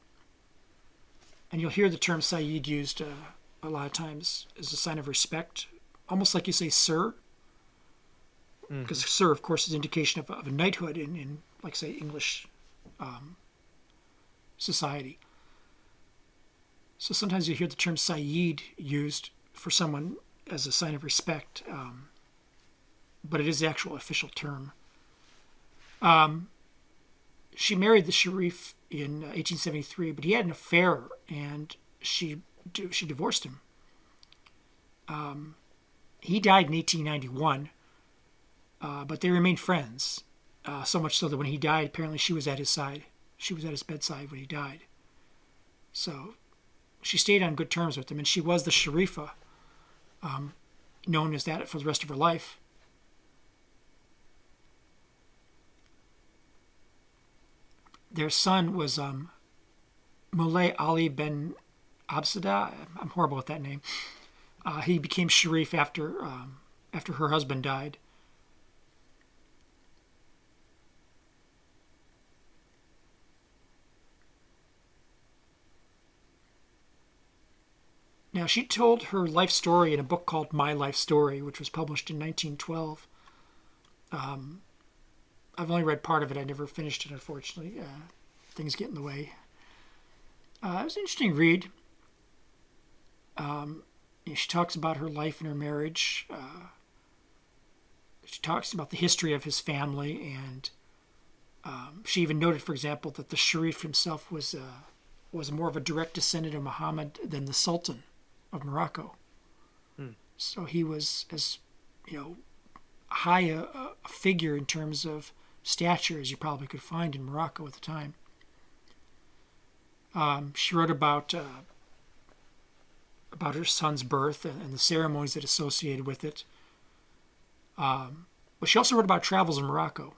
And you'll hear the term Sayyid used a lot of times as a sign of respect, almost like you say sir, because sir, of course, is an indication of a knighthood in like, say, English society. So sometimes you hear the term Sayyid used for someone as a sign of respect, but it is the actual official term. She married the Sharif in 1873, but he had an affair, and she divorced him. He died in 1891, but they remained friends, so much so that when he died, apparently she was at his side. She was at his bedside when he died. So she stayed on good terms with him, and she was the Sharifa, known as that for the rest of her life. Their son was Mulay Ali bin Absada. I'm horrible with that name. He became Sharif after her husband died. Now, she told her life story in a book called My Life Story, which was published in 1912. I've only read part of it. I never finished it, unfortunately. Things get in the way. It was an interesting read. She talks about her life and her marriage. She talks about the history of his family, and she even noted, for example, that the Sharif himself was more of a direct descendant of Muhammad than the Sultan of Morocco. So he was as high a figure in terms of stature as you probably could find in Morocco at the time. She wrote about her son's birth and the ceremonies that associated with it. But she also wrote about travels in Morocco,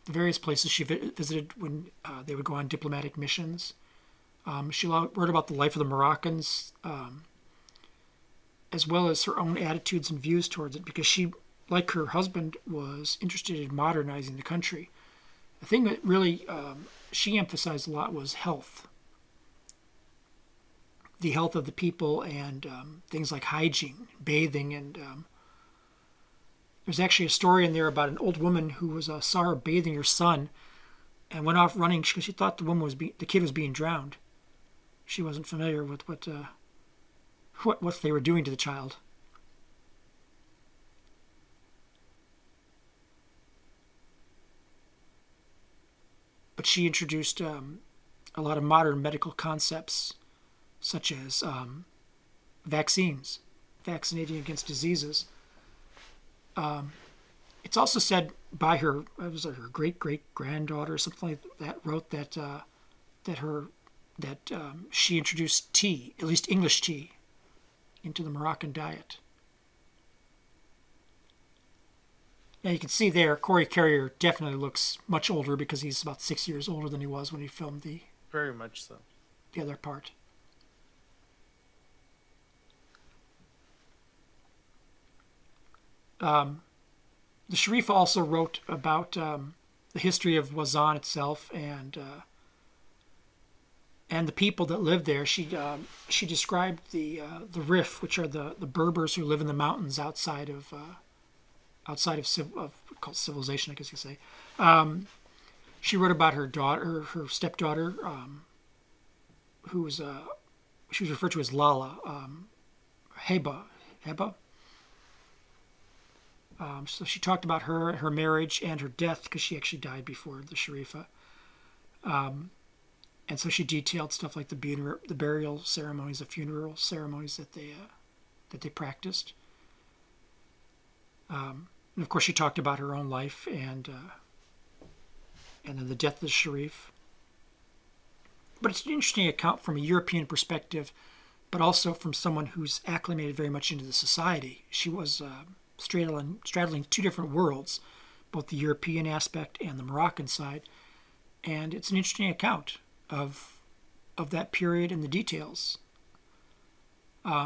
the various places she visited when they would go on diplomatic missions. She wrote about the life of the Moroccans, as well as her own attitudes and views towards it, because she, like her husband, was interested in modernizing the country. The thing that really she emphasized a lot was health. The health of the people, and things like hygiene, bathing, and there's actually a story in there about an old woman who saw her bathing her son and went off running because she thought the kid was being drowned. She wasn't familiar with what they were doing to the child. But she introduced a lot of modern medical concepts, such as vaccines, vaccinating against diseases. It's also said by her great-great-granddaughter, something like that, wrote that she introduced tea, at least English tea, into the Moroccan diet. Now you can see there, Corey Carrier definitely looks much older because he's about 6 years older than he was when he filmed very much so, the other part. The Sharif also wrote about the history of Wazan itself and the people that live there. She described the Rif, which are the Berbers who live in the mountains outside of called civilization, I guess you could say. She wrote about her daughter, her stepdaughter, who was she was referred to as Lala, Heba. So she talked about her marriage, and her death because she actually died before the Sharifa. And so she detailed stuff like the burial ceremonies, the funeral ceremonies that they practiced. And of course, she talked about her own life and then the death of the Sharif. But it's an interesting account from a European perspective, but also from someone who's acclimated very much into the society. She was straddling two different worlds, both the European aspect and the Moroccan side. And it's an interesting account of that period and the details.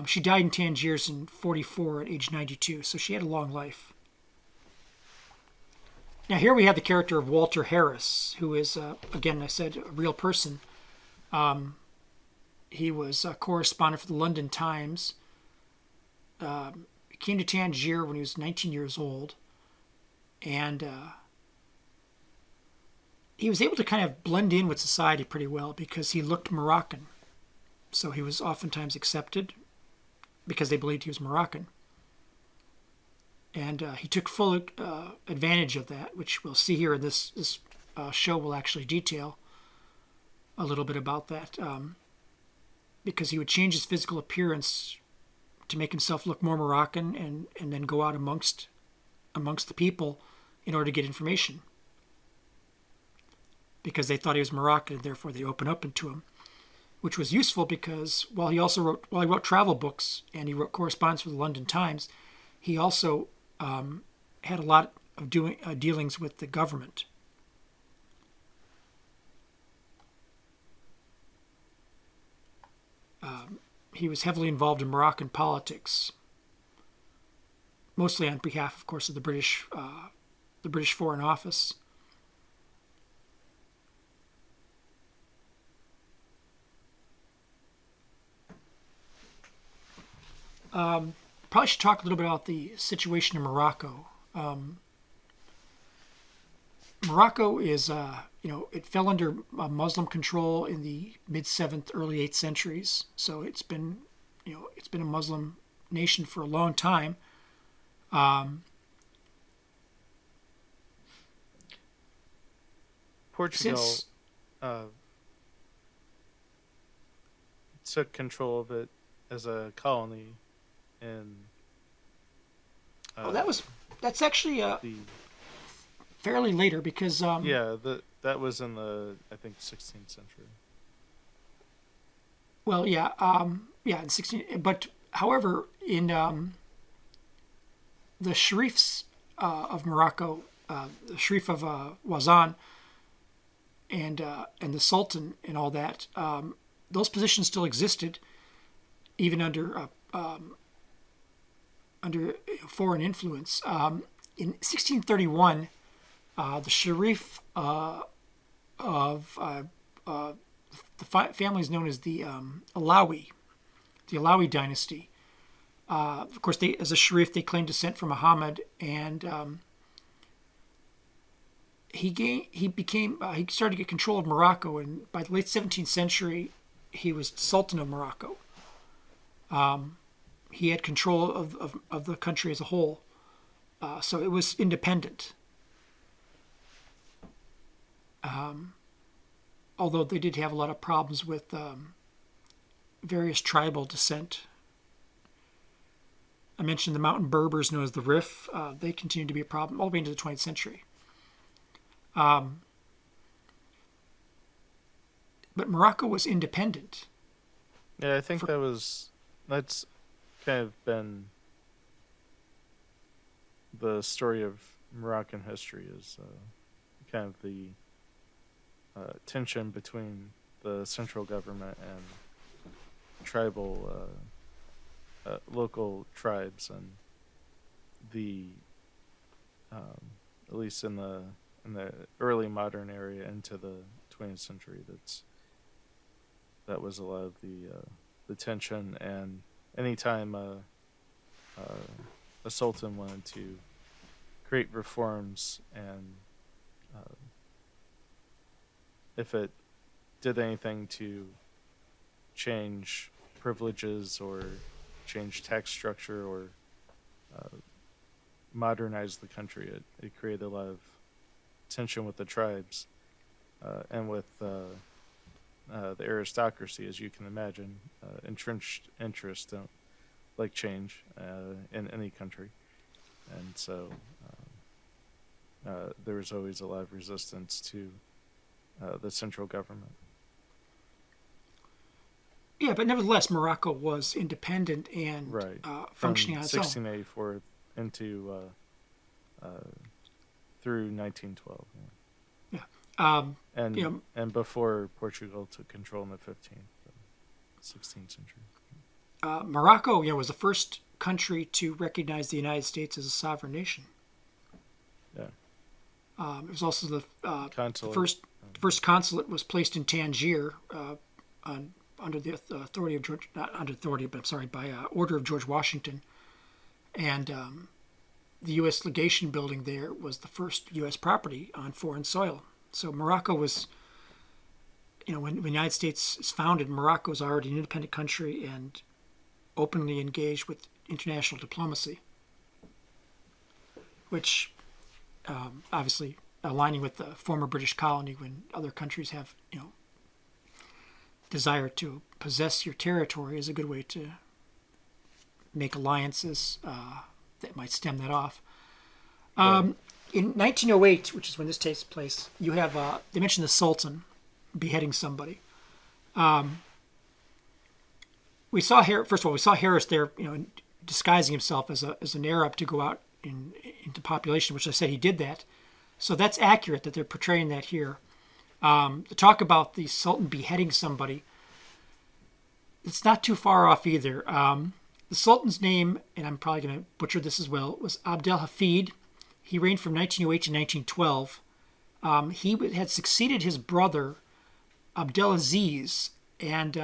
She died in Tangiers in 44 at age 92, so she had a long life. Now here we have the character of Walter Harris, who is, again, I said, a real person. He was a correspondent for the London Times. He came to Tangier when he was 19 years old, and he was able to kind of blend in with society pretty well because he looked Moroccan. So he was oftentimes accepted because they believed he was Moroccan. And he took full advantage of that, which we'll see here in this show will actually detail a little bit about that. Because he would change his physical appearance to make himself look more Moroccan and then go out amongst the people in order to get information. Because they thought he was Moroccan, and therefore they opened up into him, which was useful because while he wrote travel books and he wrote correspondence for the London Times, he also had a lot of dealings with the government. He was heavily involved in Moroccan politics, mostly on behalf, of course, of the British Foreign Office. Probably should talk a little bit about the situation in Morocco. Morocco is, it fell under Muslim control in the mid 7th, early 8th centuries. So it's been a Muslim nation for a long time. Portugal Since took control of it as a colony in. That's actually the fairly later because that was in the, I think, 16th century. Well, in 16. But however, in the Sharifs of Morocco, the Sharif of Wazan, and the Sultan and all that, those positions still existed, even under foreign influence. In 1631, the Sharif of the family is known as the Alawi dynasty. Of course, as a Sharif, they claim descent from Muhammad, and he started to get control of Morocco, and by the late 17th century, he was Sultan of Morocco. He had control of the country as a whole, so it was independent. Although they did have a lot of problems with various tribal descent. I mentioned the mountain Berbers known as the Rif. They continued to be a problem all the way into the 20th century. But Morocco was independent. Yeah, I think that's kind of been the story of Moroccan history, is kind of the tension between the central government and tribal local tribes, and the at least in the early modern area into the 20th century, that was a lot of the tension. And anytime a sultan wanted to create reforms, and if it did anything to change privileges or change tax structure or modernized the country. It created a lot of tension with the tribes and with the aristocracy, as you can imagine. Entrenched interests don't like change in any country, and so there was always a lot of resistance to the central government. Yeah, but nevertheless, Morocco was independent and Right. functioning From on its own. 1684 into through 1912, Yeah. Um, and you know, before Portugal took control in the 15th, 16th century. Morocco, was the first country to recognize the United States as a sovereign nation. Yeah. It was also the Consulate. first consulate was placed in Tangier under the authority of George, not under authority, but I'm sorry, by order of George Washington, and the U.S. legation building there was the first U.S. property on foreign soil. So Morocco was, when the United States is founded, Morocco is already an independent country and openly engaged with international diplomacy, which obviously aligning with the former British colony when other countries have, desire to possess your territory is a good way to make alliances that might stem that off. Right. In 1908, which is when this takes place, you have, they mentioned the Sultan beheading somebody. We saw Harris there, disguising himself as an Arab to go out into population, which I said he did that. So that's accurate that they're portraying that here. The talk about the Sultan beheading somebody, it's not too far off either. The Sultan's name, and I'm probably going to butcher this as well, was Abdel Hafid. He reigned from 1908 to 1912. He had succeeded his brother, Abdelaziz, and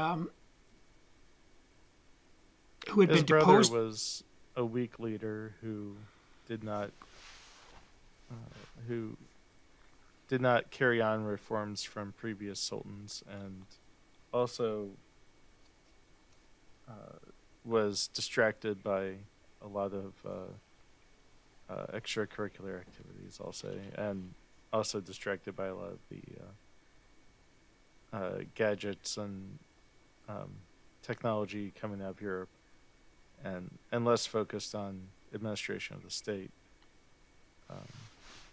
who had His been brother deposed. was a weak leader who did not who did not carry on reforms from previous sultans, and also was distracted by a lot of extracurricular activities, I'll say, and also distracted by a lot of the gadgets and technology coming out of Europe, and less focused on administration of the state.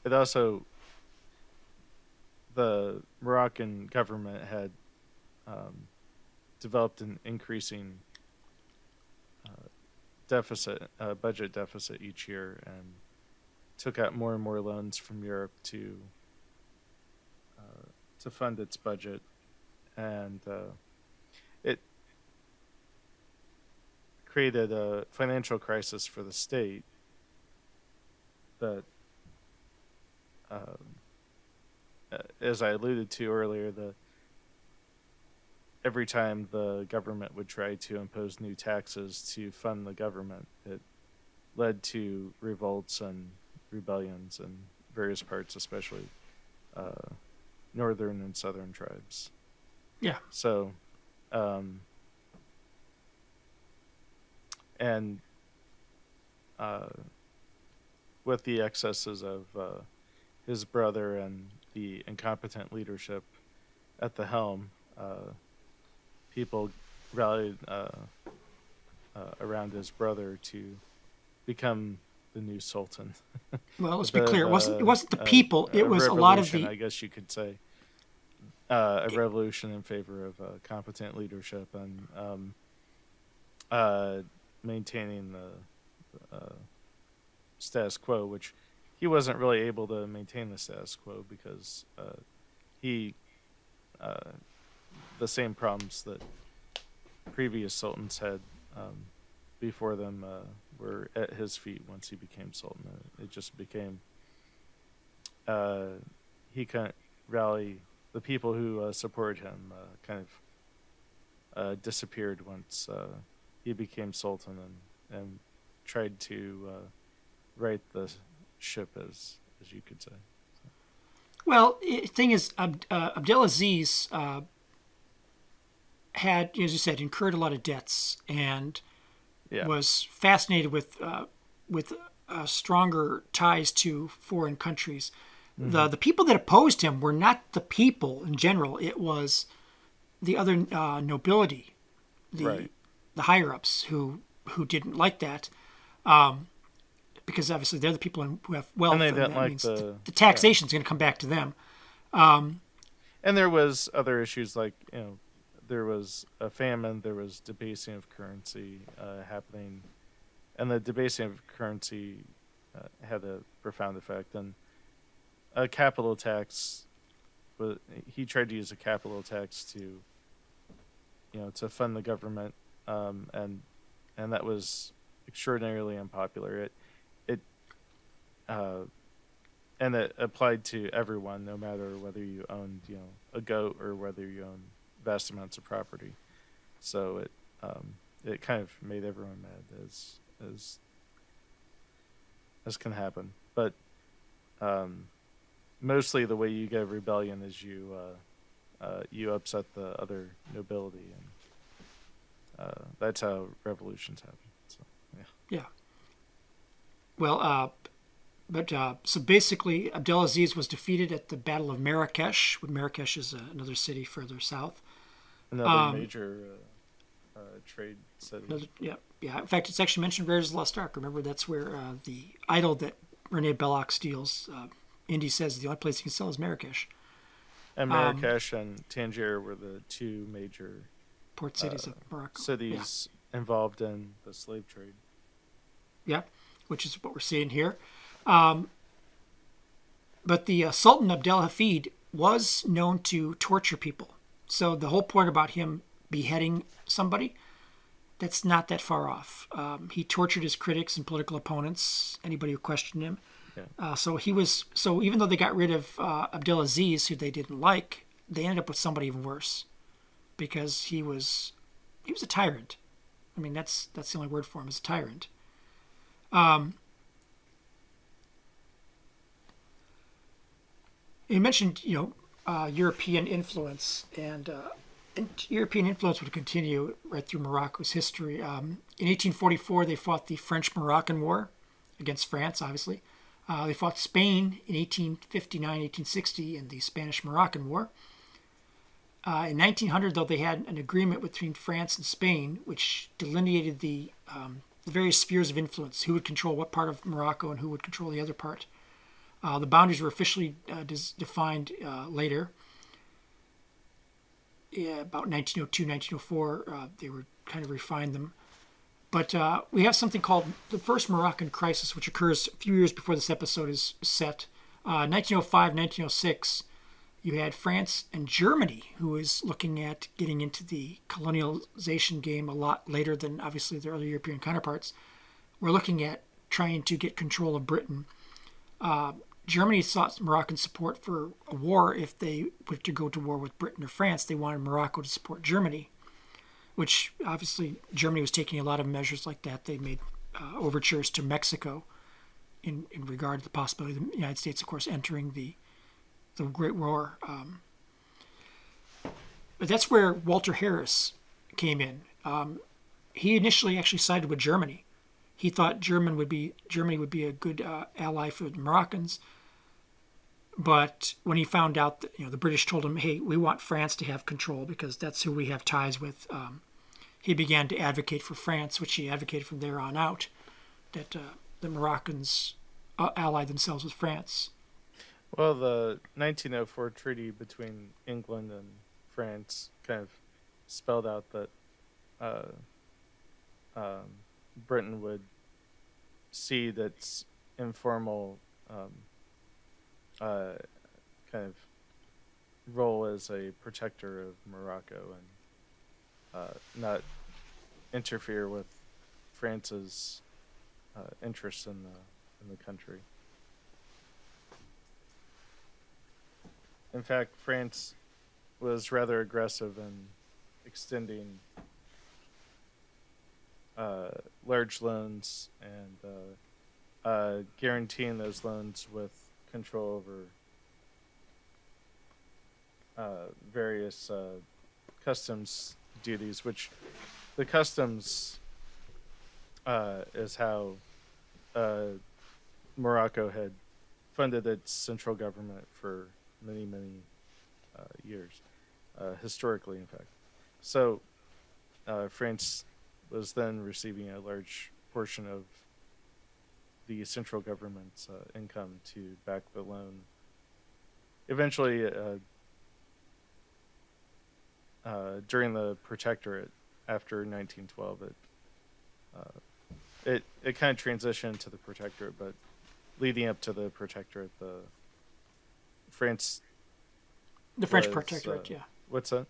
It also, the Moroccan government had developed an increasing budget deficit each year, and took out more and more loans from Europe to fund its budget, and it created a financial crisis for the state that, as I alluded to earlier, every time the government would try to impose new taxes to fund the government, it led to revolts and rebellions in various parts, especially northern and southern tribes. Yeah. So, and with the excesses of his brother and the incompetent leadership at the helm, people rallied around his brother to become the new sultan. Well, let's be clear. It wasn't the people. It was a lot of the. I guess you could say a revolution in favor of competent leadership and maintaining the status quo, which he wasn't really able to maintain the status quo because he the same problems that previous sultans had before them were at his feet once he became sultan. It just became he couldn't rally the people who supported him. Kind of disappeared once he became sultan and tried to right the ship, as you could say. Well, the thing is, Abdelaziz had, as you said, incurred a lot of debts and Yeah. was fascinated with stronger ties to foreign countries. Mm-hmm. The people that opposed him were not the people in general. It was the other nobility, Right. the higher ups who didn't like that, because obviously they're the people who have And wealth, they and didn't that like means the the yeah. taxation is going to come back to them. And there was other issues like there was a famine, there was debasing of currency happening, and the debasing of currency had a profound effect. And a capital tax, he tried to use a capital tax to to fund the government, and that was extraordinarily unpopular. It uh, and it applied to everyone, no matter whether you owned a goat or whether you owned vast amounts of property. So it kind of made everyone mad, as can happen. But um, mostly the way you get a rebellion is you upset the other nobility, and that's how revolutions happen. So yeah. Yeah. Well, so basically, Abdelaziz was defeated at the Battle of Marrakesh. Marrakesh is another city further south. Another major trade city. Yeah, yeah. In fact, it's actually mentioned Raiders of the Lost Ark. Remember, that's where the idol that Rene Belloc steals. Indy says the only place he can sell is Marrakesh. And Marrakesh and Tangier were the two major Port cities of Morocco. cities involved in the slave trade. Yeah, which is what we're seeing here. But the Sultan Abdel Hafid was known to torture people. So the whole point about him beheading somebody, that's not that far off. He tortured his critics and political opponents, anybody who questioned him. Yeah. So even though they got rid of Abdelaziz, who they didn't like, they ended up with somebody even worse, because he was a tyrant. I mean, that's the only word for him, is a tyrant. You mentioned European influence, and European influence would continue right through Morocco's history. In 1844, they fought the French-Moroccan War against France, obviously. They fought Spain in 1859, 1860 in the Spanish-Moroccan War. In 1900, though, they had an agreement between France and Spain, which delineated the various spheres of influence, who would control what part of Morocco and who would control the other part. The boundaries were officially defined later. Yeah, about 1902, 1904, they were kind of refined them. But we have something called the First Moroccan Crisis, which occurs a few years before this episode is set. 1905, 1906, you had France and Germany, who was looking at getting into the colonialization game a lot later than, obviously, their other European counterparts. We're looking at trying to get control of Britain. Germany sought Moroccan support for a war. If they were to go to war with Britain or France, they wanted Morocco to support Germany, which obviously Germany was taking a lot of measures like that. They made overtures to Mexico in regard to the possibility of the United States, of course, entering the Great War. But that's where Walter Harris came in. He initially actually sided with Germany. He thought Germany would be a good ally for the Moroccans. But when he found out that the British told him, "Hey, we want France to have control because that's who we have ties with," he began to advocate for France, which he advocated from there on out, that the Moroccans allied themselves with France. Well, the 1904 treaty between England and France kind of spelled out that uh, Britain would cede its informal uh, kind of role as a protector of Morocco, and not interfere with France's interests in the country. In fact, France was rather aggressive in extending large loans and guaranteeing those loans with control over various customs duties, which the customs is how Morocco had funded its central government for many, many years, historically, in fact. So France was then receiving a large portion of the central government's income to back the loan. Eventually, during the Protectorate after 1912, it kind of transitioned to the Protectorate, but leading up to the Protectorate, France The French was Protectorate, yeah. what's that?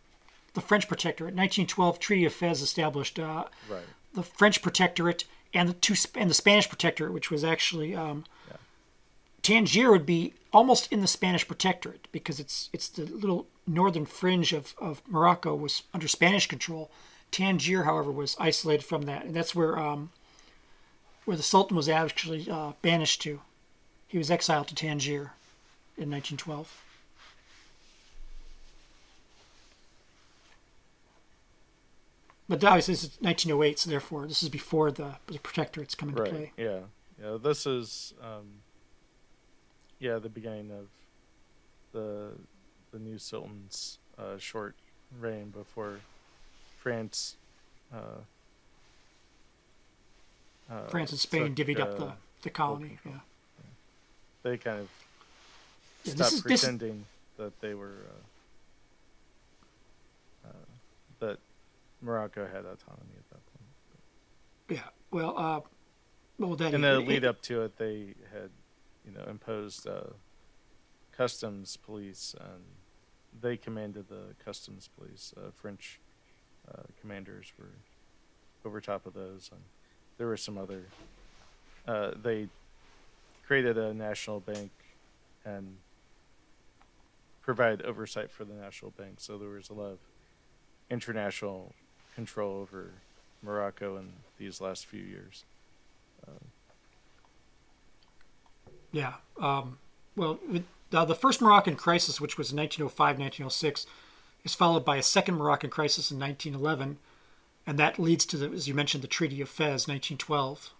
The French Protectorate. 1912 Treaty of Fez established Right. the French Protectorate and the Spanish Protectorate, which was actually Yeah. Tangier would be almost in the Spanish Protectorate because it's the little northern fringe of Morocco was under Spanish control. Tangier, however, was isolated from that, and that's where the Sultan was actually banished to. He was exiled to Tangier in 1912. But obviously, this is 1908, so therefore, this is before the Protectorate's come into Right. play. Yeah. Yeah. This is the beginning of the new Sultan's short reign before France France and Spain took, divvied up the colony. control. Yeah. They kind of Yeah, stopped pretending that they were that Morocco had autonomy at that point. Yeah. Well, that In the lead up to it, they had, imposed customs police, and they commanded the customs police. French commanders were over top of those, and there were some other. They created a national bank and provided oversight for the national bank, so there was a lot of international control over Morocco in these last few years. Yeah. The first Moroccan crisis, which was in 1905, 1906, is followed by a second Moroccan crisis in 1911, and that leads to, as you mentioned, the Treaty of Fez, 1912.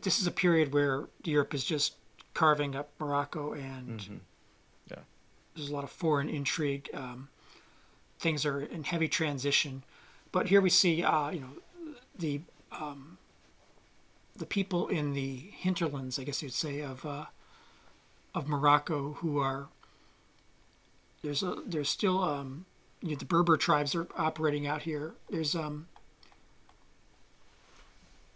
This is a period where Europe is just carving up Morocco, and Yeah. there's a lot of foreign intrigue. Things are in heavy transition, but here we see, the people in the hinterlands, I guess you'd say, of Morocco, who are there's still the Berber tribes are operating out here.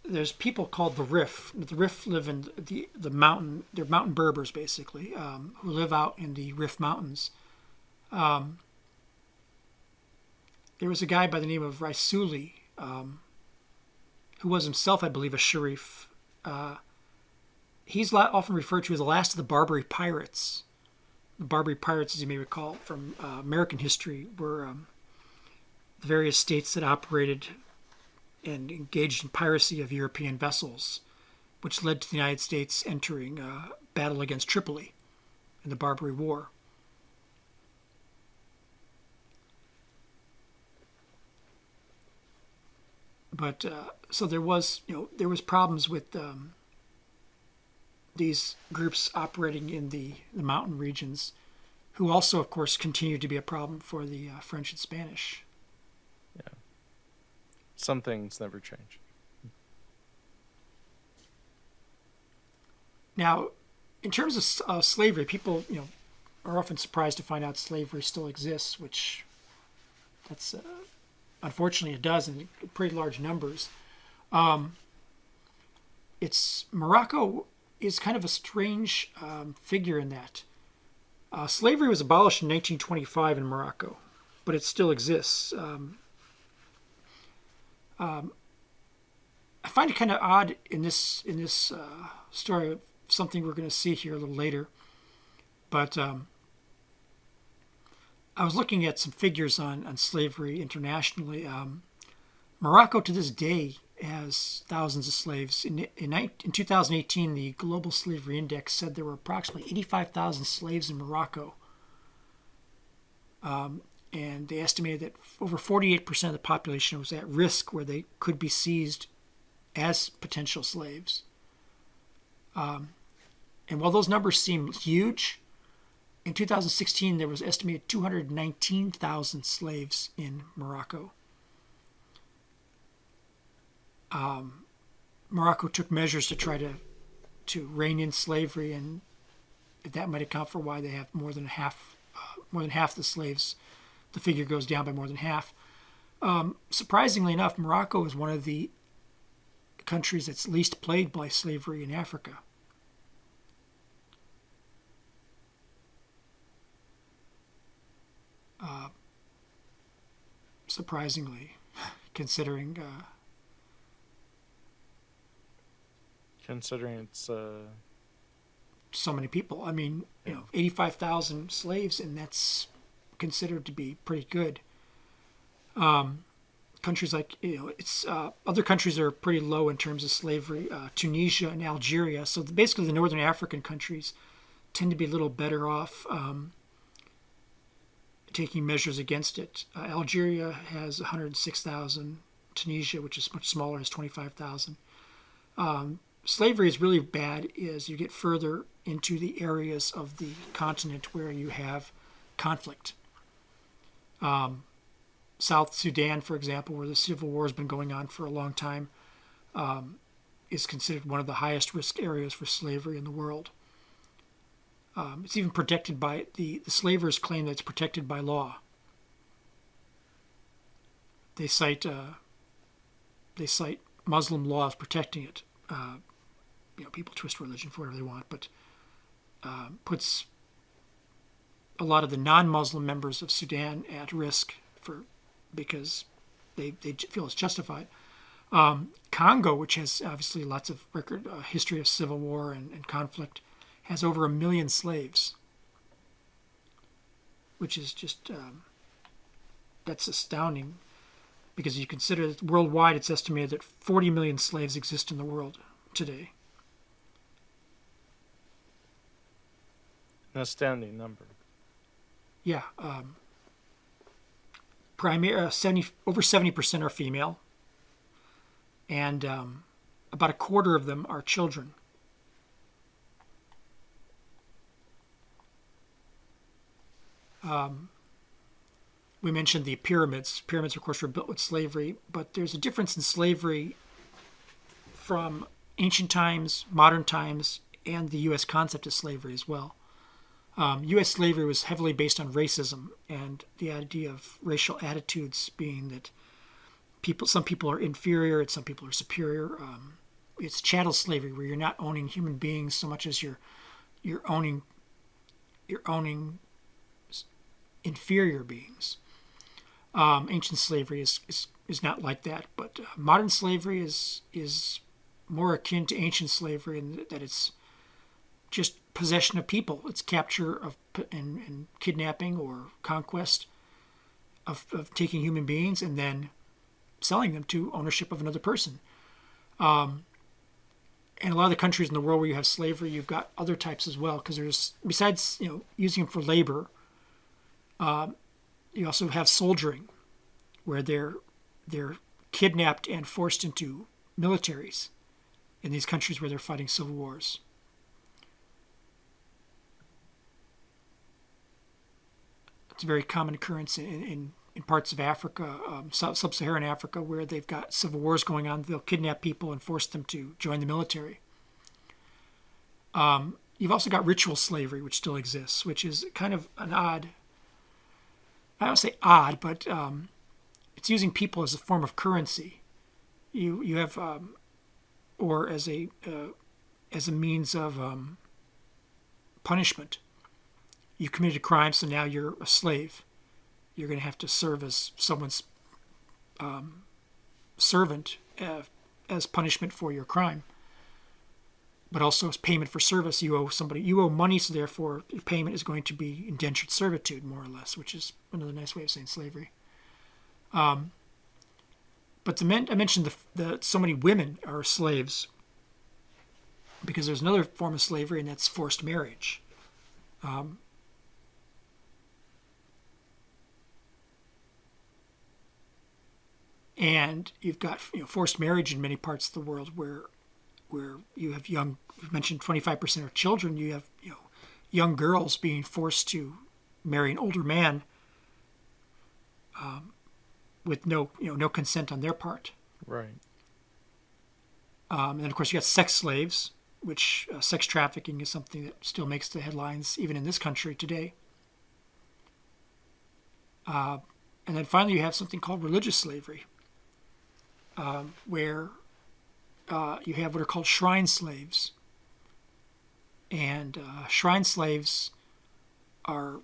There's people called the Rif. The Rif live in the mountain. They're mountain Berbers basically, who live out in the Rif Mountains. There was a guy by the name of Raisuli, who was himself, I believe, a Sharif. He's often referred to as the last of the Barbary pirates. The Barbary pirates, as you may recall from American history, were the various states that operated and engaged in piracy of European vessels, which led to the United States entering battle against Tripoli in the Barbary War. But so there was problems with these groups operating in the mountain regions, who also, of course, continued to be a problem for the French and Spanish. Yeah. Some things never change. Now, in terms of slavery, people are often surprised to find out slavery still exists, which that's unfortunately it does in pretty large numbers. Morocco is kind of a strange figure in that. Slavery was abolished in 1925 in Morocco, but it still exists. I find it kind of odd in this story, something we're going to see here a little later. But I was looking at some figures on slavery internationally. Morocco to this day has thousands of slaves. In 2018, the Global Slavery Index said there were approximately 85,000 slaves in Morocco. And they estimated that over 48% of the population was at risk where they could be seized as potential slaves. And while those numbers seem huge, in 2016 there was estimated 219,000 slaves in Morocco. Morocco took measures to try to rein in slavery, and that might account for why they have more than half the slaves. The figure goes down by more than half. Surprisingly enough, Morocco is one of the countries that's least plagued by slavery in Africa. Surprisingly, considering it's so many people. I mean, 85,000 slaves, and that's considered to be pretty good. Countries like, it's other countries are pretty low in terms of slavery. Tunisia and Algeria. So basically, the northern African countries tend to be a little better off taking measures against it. Algeria has 106,000. Tunisia, which is much smaller, has 25,000. Slavery is really bad as you get further into the areas of the continent where you have conflict. South Sudan, for example, where the civil war has been going on for a long time, is considered one of the highest risk areas for slavery in the world. It's even protected by the slavers claim that it's protected by law. They cite Muslim laws protecting it. People twist religion for whatever they want, but puts a lot of the non-Muslim members of Sudan at risk because they feel it's justified. Congo, which has obviously lots of history of civil war and conflict, has over 1 million slaves, which is just that's astounding, because you consider that worldwide it's estimated that 40 million slaves exist in the world today. An astounding number. Yeah. Over 70% are female, and about a quarter of them are children. We mentioned the pyramids. Pyramids, of course, were built with slavery, but there's a difference in slavery from ancient times, modern times, and the U.S. concept of slavery as well. U.S. slavery was heavily based on racism and the idea of racial attitudes being that some people are inferior and some people are superior. It's chattel slavery, where you're not owning human beings so much as you're owning inferior beings. Ancient slavery is not like that, but modern slavery is more akin to ancient slavery in that it's just possession of people. It's capture of and kidnapping or conquest of taking human beings and then selling them to ownership of another person. And a lot of the countries in the world where you have slavery, you've got other types as well, because there's, besides using them for labor, you also have soldiering, where they're kidnapped and forced into militaries in these countries where they're fighting civil wars. It's a very common occurrence in parts of Africa, sub-Saharan Africa, where they've got civil wars going on. They'll kidnap people and force them to join the military. You've also got ritual slavery, which still exists, which is kind of an odd, I don't say odd, but it's using people as a form of currency. You have, or as a means of punishment. You committed a crime, so now you're a slave. You're going to have to serve as someone's servant as punishment for your crime, but also as payment for service. You owe money, so therefore your payment is going to be indentured servitude, more or less, which is another nice way of saying slavery. But I mentioned that so many women are slaves because there's another form of slavery, and that's forced marriage. And you've got forced marriage in many parts of the world where where you have you mentioned 25% are children. You have young girls being forced to marry an older man with no consent on their part. Right. And then of course you got sex slaves, which sex trafficking is something that still makes the headlines even in this country today. And then finally you have something called religious slavery, where you have what are called shrine slaves. And shrine slaves are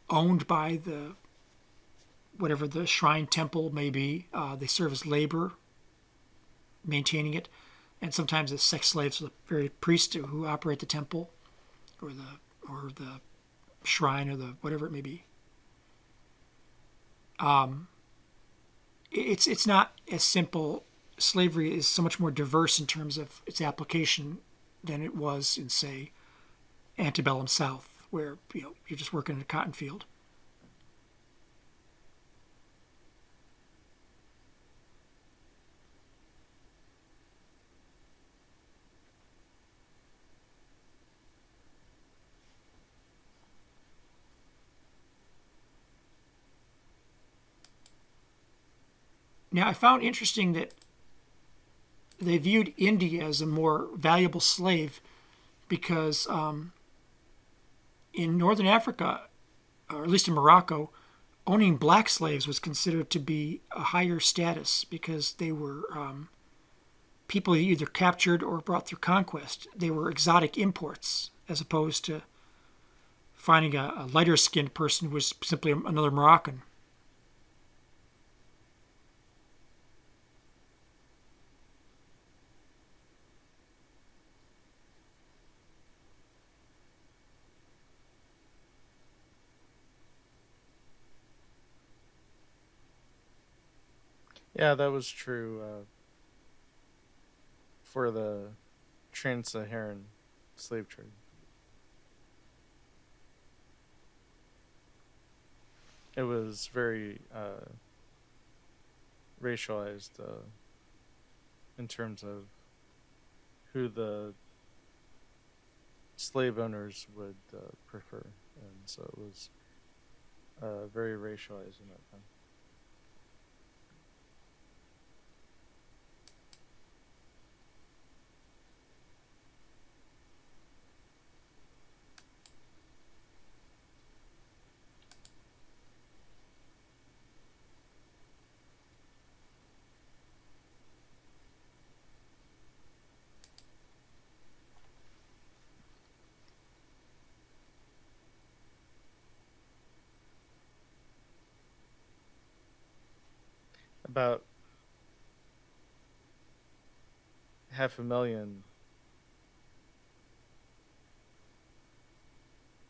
owned by whatever the shrine temple may be. They serve as labor, maintaining it, and sometimes as sex slaves for the very priests who operate the temple, or the shrine, or the whatever it may be. It's not as simple. Slavery is so much more diverse in terms of its application than it was in, say, antebellum South, where you're just working in a cotton field. Now, I found interesting that they viewed Indy as a more valuable slave because in northern Africa, or at least in Morocco, owning black slaves was considered to be a higher status because they were people either captured or brought through conquest. They were exotic imports as opposed to finding a lighter skinned person who was simply another Moroccan. Yeah, that was true for the trans-Saharan slave trade. It was very racialized in terms of who the slave owners would prefer, and so it was very racialized in that time. About 500,000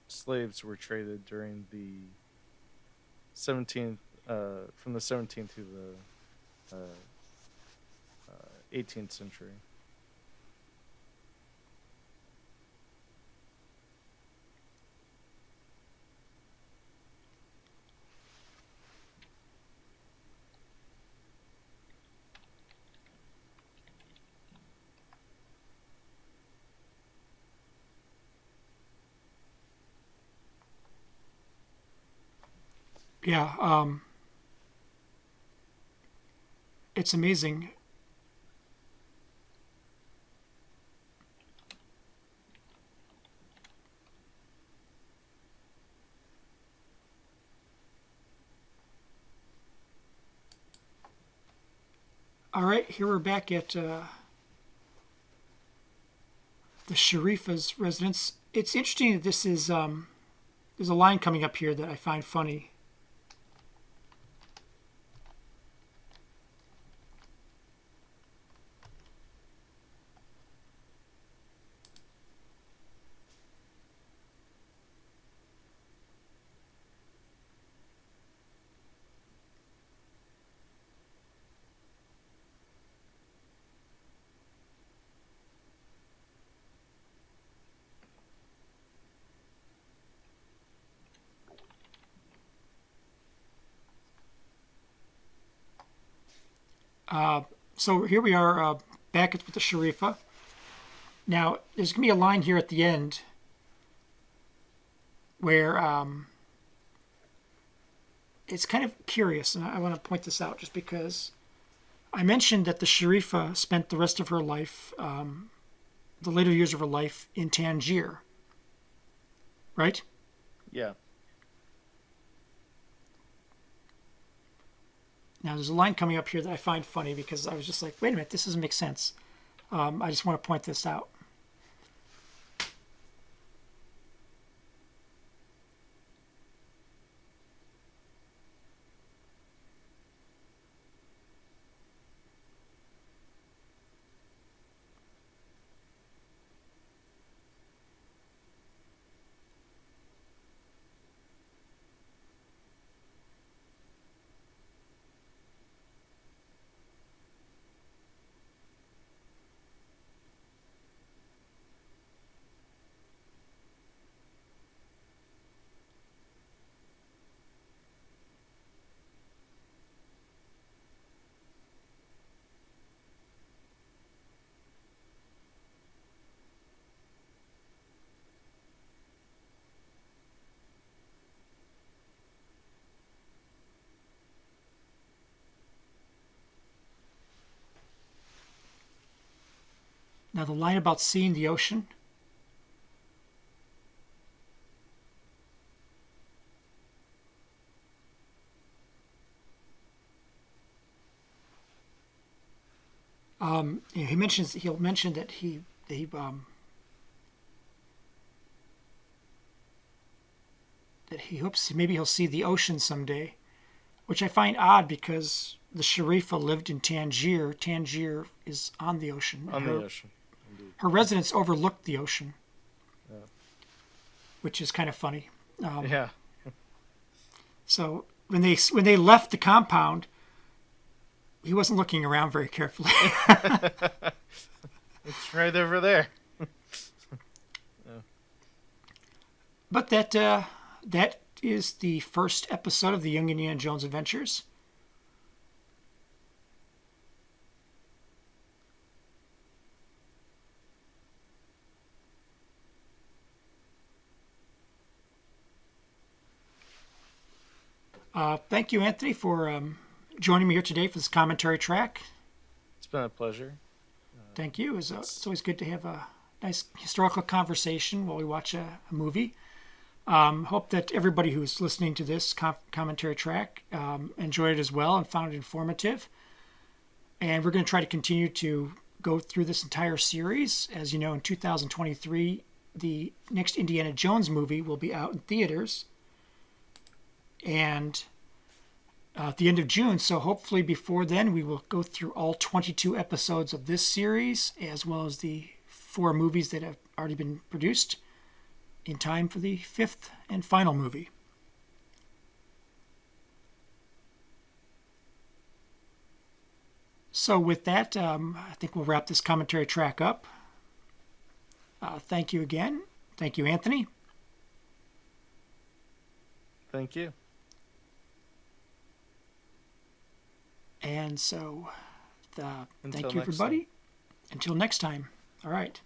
slaves were traded during the 17th, from the 17th to the 18th century. Yeah, it's amazing. All right, here we're back at the Sharifa's residence. It's interesting that this is there's a line coming up here that I find funny. So here we are back with the Sharifa. Now, there's going to be a line here at the end where it's kind of curious, and I want to point this out just because I mentioned that the Sharifa spent the rest of her life, the later years of her life, in Tangier, right? Yeah. Now, there's a line coming up here that I find funny because I was just like, wait a minute, this doesn't make sense. I just want to point this out. Now, the line about seeing the ocean. He'll mention that he hopes maybe he'll see the ocean someday, which I find odd because the Sharifa lived in Tangier. Tangier is on the ocean. On the ocean, indeed. Her residence overlooked the ocean, Yeah. which is kind of funny. Yeah. So when they left the compound, he wasn't looking around very carefully. It's right over there. But that is the first episode of the Young Indiana Jones Adventures. Thank you, Anthony, for joining me here today for this commentary track. It's been a pleasure. Thank you. It's always good to have a nice historical conversation while we watch a movie. Hope that everybody who's listening to this commentary track enjoyed it as well and found it informative. And we're going to try to continue to go through this entire series. As you know, in 2023, the next Indiana Jones movie will be out in theaters. And at the end of June, so hopefully before then, we will go through all 22 episodes of this series, as well as the 4 movies that have already been produced, in time for the 5th and final movie. So with that, I think we'll wrap this commentary track up. Thank you again. Thank you, Anthony. Thank you. And so, thank Until you, next everybody. time. Until next time. All right.